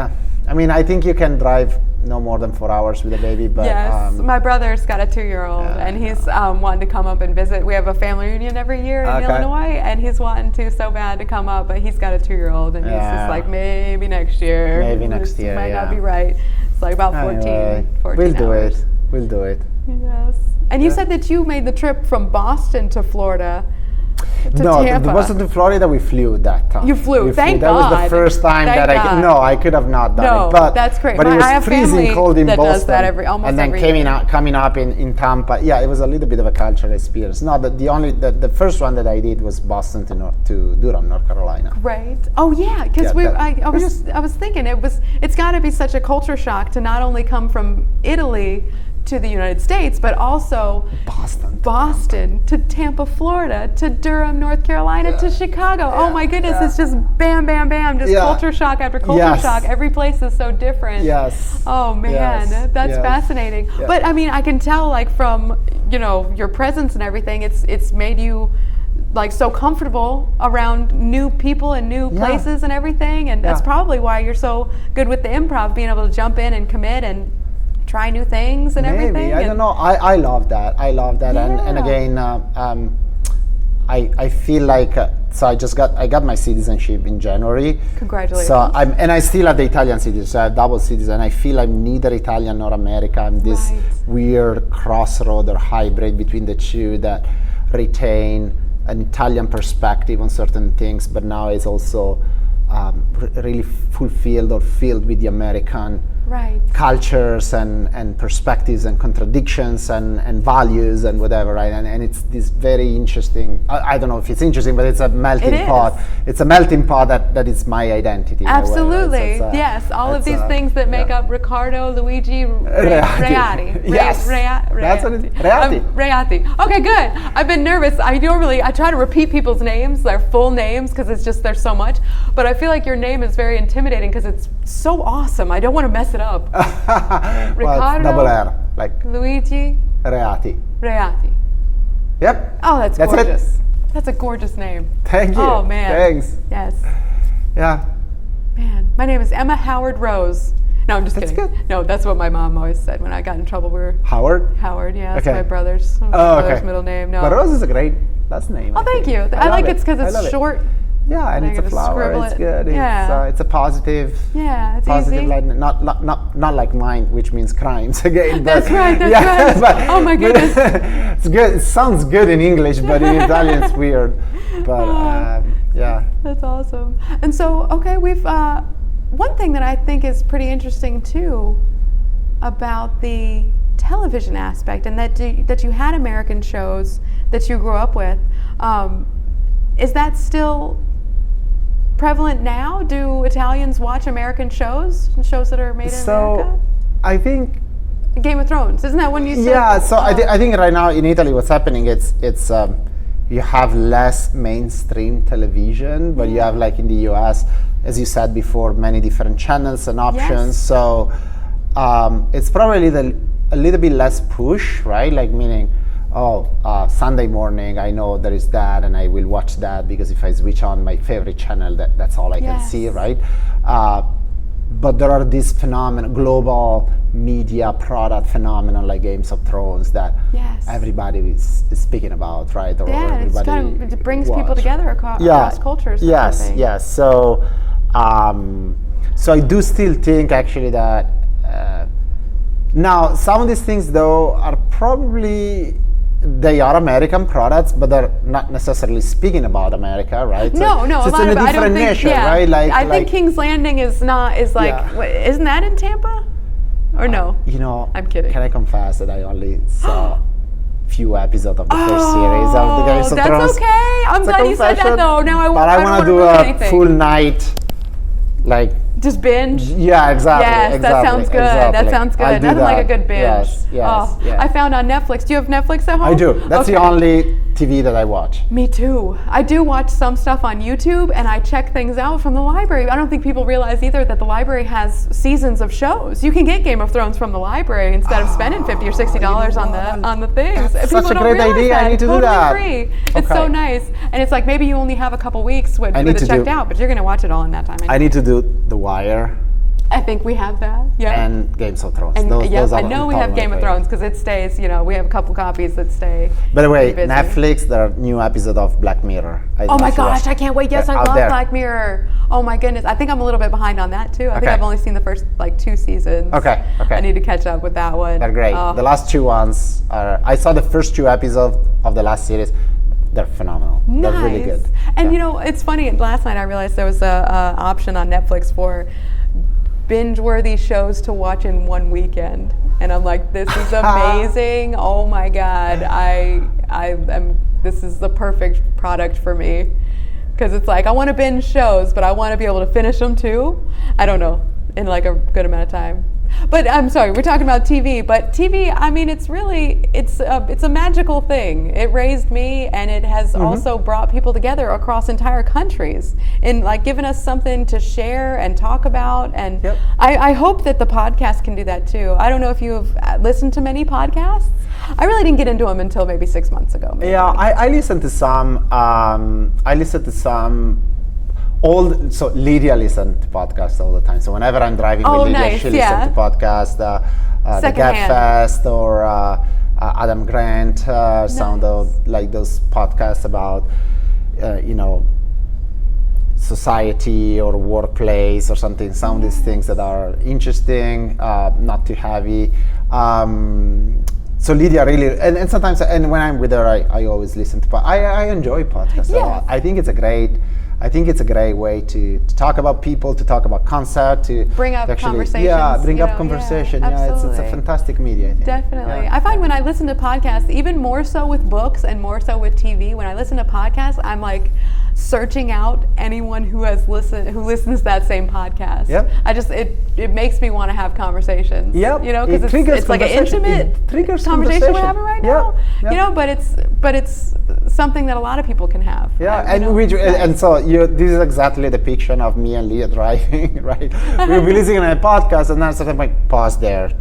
I mean, I think you can drive no more than 4 hours with a baby, but yes, my brother's got a 2-year-old, and he's wanting to come up and visit. We have a family reunion every year in Illinois, and he's wanting to so bad to come up, but he's got a 2-year-old, and he's just like, maybe next year. Maybe next year, might not be right. It's like about 14 We'll do hours. it. We'll do it. Yes. And you said that you made the trip from Boston to Florida. No, Tampa. it wasn't to Florida. We flew that time. You flew. Thank that God. That was the first time Thank that God. I could have not done it. But that's great. But it I have was freezing family cold in that Boston. does that almost and then every coming up in Tampa. Yeah, it was a little bit of a cultural experience. No, the first one that I did was Boston to Durham, North Carolina. Right. Oh yeah, because I was thinking it's got to be such a culture shock to not only come from Italy to the United States, but also Boston to Tampa, Florida, to Durham, North Carolina, to Chicago. Oh my goodness, it's just bam, bam, bam, just culture shock after culture shock. Every place is so different. Yes. Oh man, that's fascinating. Yeah. But I mean, I can tell like from your presence and everything, it's made you like so comfortable around new people and new places and everything, and that's probably why you're so good with the improv, being able to jump in and commit and try new things and everything. I don't know. I love that. Yeah. And again, I feel like so I got my citizenship in January. Congratulations. So I still have the Italian citizenship. So I have double citizen. I feel I'm neither Italian nor American. I'm this weird crossroad or hybrid between the two that retain an Italian perspective on certain things, but now is also really fulfilled or filled with the American cultures and perspectives and contradictions and values and whatever, right? And it's this very interesting, I don't know if it's interesting, but it's a melting pot. It's a melting pot that is my identity. Absolutely. Yes, all of these things that make up Riccardo, Luigi, Reati. Yes. That's what it is. Reati. Reati. Okay, good. I've been nervous. I try to repeat people's names, their full names, because it's just, there's so much. But I feel like your name is very intimidating because it's so awesome. I don't want to mess it up. Riccardo, double R, like Luigi, Reati. Yep. Oh, that's That's gorgeous. it. That's a gorgeous name. Thank you. Oh man. Thanks. Yes. Yeah. Man, my name is Emma Howard Rose. No, I'm just That's kidding. good. No, that's what my mom always said when I got in trouble. Howard? Yeah, that's Okay. my brother's middle name. No. But Rose is a great last name. Oh, thank you. I like it because it's short. Yeah, and I it's a can just flower. scribble It's it. good. Yeah. It's a positive. Yeah, it's positive easy. light, not like mine, which means crimes again. But That's right. That's right. But, Oh my goodness. It's good. It sounds good in English, but in Italian it's weird. But yeah. That's awesome. And so, okay, we've one thing that I think is pretty interesting too about the television aspect, and that you had American shows that you grew up with. Is that still prevalent now? Do Italians watch American shows that are made in America? I think Game of Thrones. Isn't that when you said? Yeah, so I think right now in Italy what's happening, it's you have less mainstream television, but you have, like in the US, as you said before, many different channels and options. Yes. So it's probably a little bit less push, right? Like meaning, Sunday morning, I know there is that, and I will watch that because if I switch on my favorite channel, that's all I can see, right? But there are these global media product phenomenon like Games of Thrones that everybody is speaking about, right? Or everybody it brings people together across cultures. Yes. So I do still think actually that now some of these things though are probably they are American products, but they're not necessarily speaking about America, right? No, so it's in a different nation, right? I think King's Landing is isn't that in Tampa? Or no? I'm kidding. Can I confess that I only saw few episodes of the first series of the Games of Thrones? That's okay. I'm glad you said that though. Now I want to do a full night, like. Just binge? Yeah, exactly. Yes, that sounds good. Exactly. That sounds good. Nothing like a good binge. Yes. I found on Netflix. Do you have Netflix at home? I do. That's the only TV that I watch. Me too. I do watch some stuff on YouTube, and I check things out from the library. I don't think people realize either that the library has seasons of shows. You can get Game of Thrones from the library instead of spending $50 or $60 on the things. That's people such a don't great realize idea. that. I need to totally do that. Free. It's so nice, and it's like maybe you only have a couple weeks with it checked out, but you're going to watch it all in that time. I need to do The Wire. I think we have that. Yeah. And Games of Thrones. And those I know we have Game of Thrones because it stays. We have a couple copies that stay. By the way, Netflix, there are new episodes of Black Mirror. Oh my gosh, I can't wait. Yes, I love Black Mirror. Oh my goodness, I think I'm a little bit behind on that too. I think I've only seen the first 2 seasons. Okay. I need to catch up with that one. They're great. The last 2 ones are. I saw the first 2 episodes of the last series. They're phenomenal. Nice. They're really good. And it's funny. Last night I realized there was a option on Netflix for binge-worthy shows to watch in one weekend, and I'm like, this is amazing. Oh my god, this is the perfect product for me, because it's like I want to binge shows, but I want to be able to finish them too. I don't know, in like a good amount of time. But I'm sorry, we're talking about TV, but TV, I mean, it's a magical thing. It raised me, and it has also brought people together across entire countries and like given us something to share and talk about. And I hope that the podcast can do that too. I don't know if you've listened to many podcasts. I really didn't get into them until maybe 6 months ago. Maybe. Yeah, I listened to some. So Lydia listens to podcasts all the time. So whenever I'm driving with Lydia, she listens to podcasts, the Headfirst or Adam Grant, some of like those podcasts about, society or workplace or something. Some of these things that are interesting, not too heavy. So Lydia really, and sometimes, and when I'm with her, I always listen to. I enjoy podcasts a lot. I think it's a great way to talk about people, to talk about concept, to bring up conversations. Yeah, bring up conversation. Yeah, it's a fantastic media, I think. Definitely. Yeah. I find when I listen to podcasts, even more so with books and more so with TV, when I listen to podcasts, I'm like searching out anyone who listens to that same podcast. Yep. It makes me want to have conversations. Yep. Because it's like an intimate conversation we're having right now. Yep. But it's something that a lot of people can have. Yeah, and so this is exactly the depiction of me and Lydia driving, right? We'll be listening to a podcast, and then suddenly I'm like, pause there.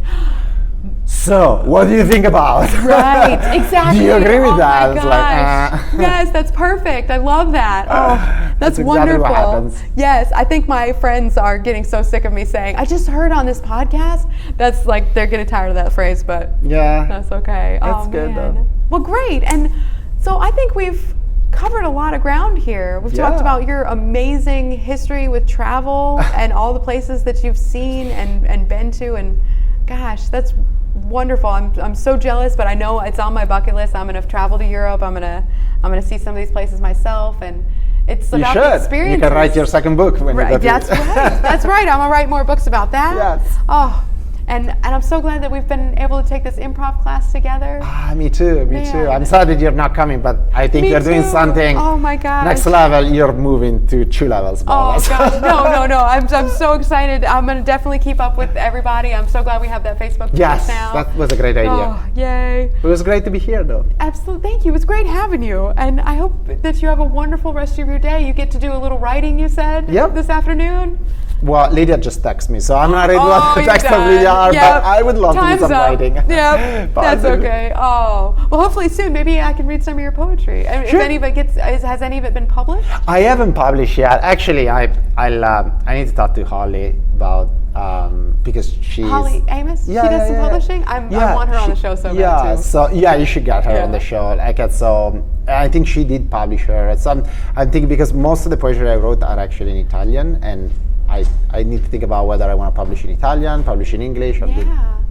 So, what do you think about? Right, exactly. Do you agree with that? My gosh. Yes, that's perfect. I love that. That's exactly wonderful. What happens. Yes, I think my friends are getting so sick of me saying, I just heard on this podcast. That's like, they're getting tired of that phrase, but that's okay. That's good though. Well, great. And so I think we've covered a lot of ground here. We've talked about your amazing history with travel and all the places that you've seen and been to, and gosh, that's wonderful. I'm so jealous, but I know it's on my bucket list. I'm gonna travel to Europe. I'm gonna see some of these places myself, and it's about the experience. You can write your second book when you go to That's right. That's right. I'm gonna write more books about that. Yes. Oh, And I'm so glad that we've been able to take this improv class together. Me too. I'm sad that you're not coming, but I think you're doing something. Oh my gosh. Next level, you're moving to 2 levels. Oh gosh, no. I'm so excited. I'm going to definitely keep up with everybody. I'm so glad we have that Facebook page now. That was a great idea. Oh, yay. It was great to be here, though. Absolutely. Thank you. It was great having you. And I hope that you have a wonderful rest of your day. You get to do a little writing, you said, this afternoon? Well, Lydia just texted me, so I'm not ready what the text of Lydia are, but I would love to do some writing. Yep, that's okay. Oh, well, hopefully soon. Maybe I can read some of your poetry. If any of it has any of it been published? I haven't published yet. Actually, I need to talk to Holly about because she's Holly Amos. She does some publishing. I want her on the show so bad too. So you should get her on the show. I think she did publish her. I think because most of the poetry I wrote are actually in Italian, and I need to think about whether I want to publish in Italian, publish in English, or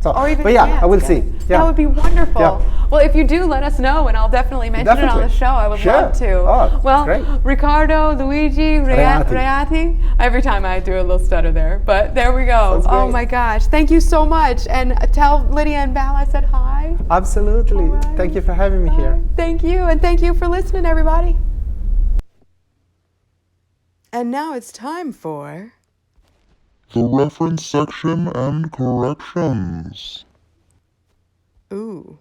I will see. That would be wonderful. Yeah. Well, if you do, let us know, and I'll definitely mention it on the show. I would love to. Oh, well, great. Riccardo, Luigi, Reati. Every time I do a little stutter there, but there we go. Oh my gosh. Thank you so much. And tell Lydia and Val I said hi. Absolutely. Right. Thank you for having me here. Thank you, and thank you for listening, everybody. And now it's time for the reference section and corrections. Ooh.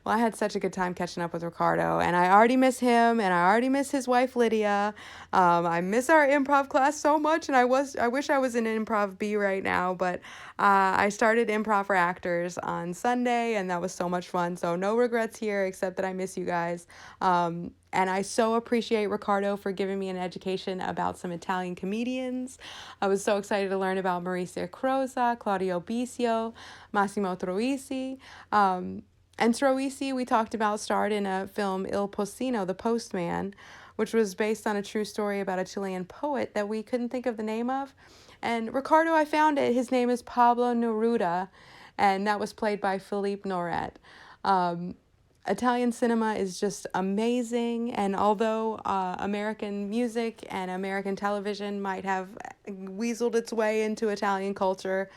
Well, I had such a good time catching up with Riccardo, and I already miss him, and I already miss his wife, Lydia. I miss our improv class so much, and I wish I was in Improv B right now, but I started Improv for Actors on Sunday, and that was so much fun, so no regrets here, except that I miss you guys. And I so appreciate Riccardo for giving me an education about some Italian comedians. I was so excited to learn about Maurizio Croza, Claudio Bisio, Massimo Troisi. And Troisi, we talked about, starred in a film Il Postino, The Postman, which was based on a true story about a Chilean poet that we couldn't think of the name of. And Riccardo, I found it. His name is Pablo Neruda, and that was played by Philippe Noiret. Italian cinema is just amazing, and although American music and American television might have weaseled its way into Italian culture,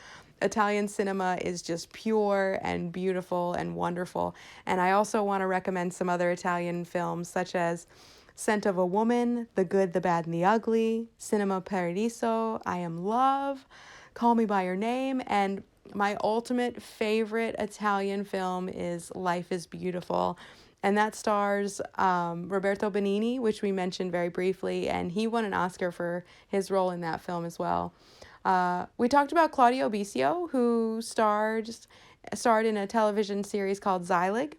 Italian cinema is just pure and beautiful and wonderful. And I also want to recommend some other Italian films such as Scent of a Woman, The Good, the Bad, and the Ugly, Cinema Paradiso, I Am Love, Call Me by Your Name, and my ultimate favorite Italian film is Life is Beautiful. And that stars Roberto Benigni, which we mentioned very briefly, and he won an Oscar for his role in that film as well. We talked about Claudio Bisio, who starred in a television series called Zelig.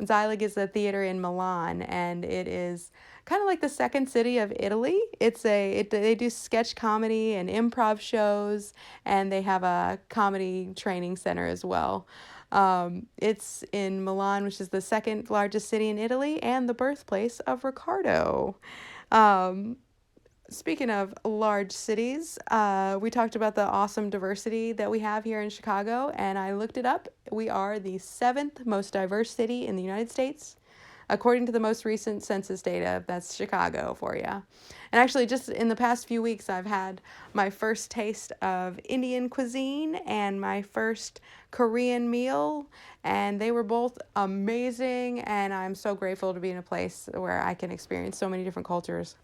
Zelig is a theater in Milan, and it is kind of like the second city of Italy. They do sketch comedy and improv shows, and they have a comedy training center as well. It's in Milan, which is the second largest city in Italy and the birthplace of Riccardo. Speaking of large cities, we talked about the awesome diversity that we have here in Chicago, and I looked it up. We are the 7th most diverse city in the United States, according to the most recent census data. That's Chicago for you. And actually, just in the past few weeks, I've had my first taste of Indian cuisine and my first Korean meal, and they were both amazing, and I'm so grateful to be in a place where I can experience so many different cultures.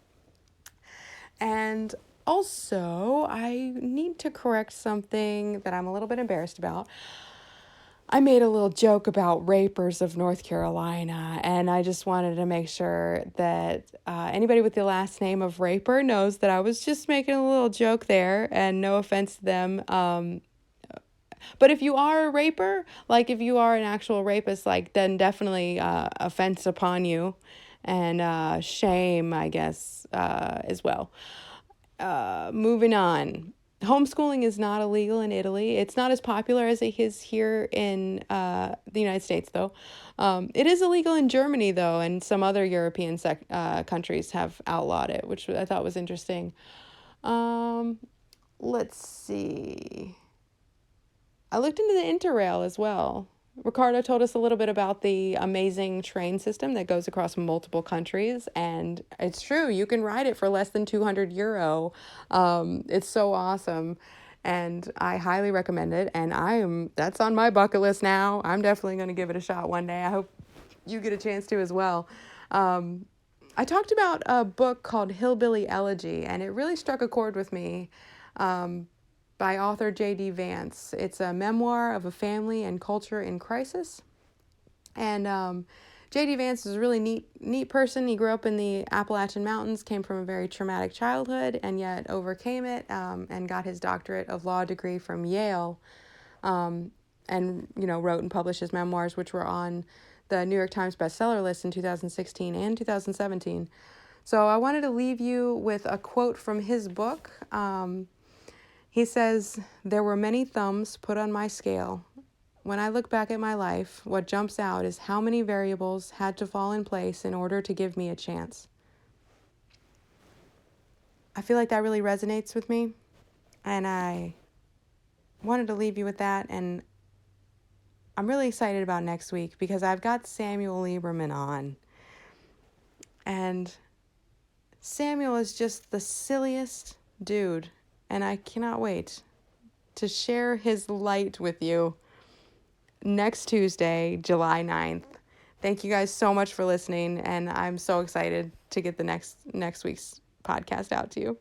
And also, I need to correct something that I'm a little bit embarrassed about. I made a little joke about rapers of North Carolina, and I just wanted to make sure that anybody with the last name of Raper knows that I was just making a little joke there, and no offense to them. But if you are a raper, like if you are an actual rapist, like then definitely offense upon you. And shame, I guess, as well. Moving on. Homeschooling is not illegal in Italy. It's not as popular as it is here in the United States, though. It is illegal in Germany, though, and some other European countries have outlawed it, which I thought was interesting. Let's see. I looked into the Interrail as well. Riccardo told us a little bit about the amazing train system that goes across multiple countries, and it's true, you can ride it for less than €200. It's so awesome. and I highly recommend it. And that's on my bucket list now. I'm definitely going to give it a shot one day. I hope you get a chance to as well. I talked about a book called Hillbilly Elegy, and it really struck a chord with me, by author J.D. Vance. It's a memoir of a family and culture in crisis. And J.D. Vance is a really neat person. He grew up in the Appalachian Mountains, came from a very traumatic childhood, and yet overcame it, and got his doctorate of law degree from Yale, and wrote and published his memoirs, which were on the New York Times bestseller list in 2016 and 2017. So I wanted to leave you with a quote from his book. He says, "There were many thumbs put on my scale. When I look back at my life, what jumps out is how many variables had to fall in place in order to give me a chance." I feel like that really resonates with me, and I wanted to leave you with that. And I'm really excited about next week because I've got Samuel Lieberman on. And Samuel is just the silliest dude, and I cannot wait to share his light with you next Tuesday, July 9th. Thank you guys so much for listening, and I'm so excited to get the next week's podcast out to you.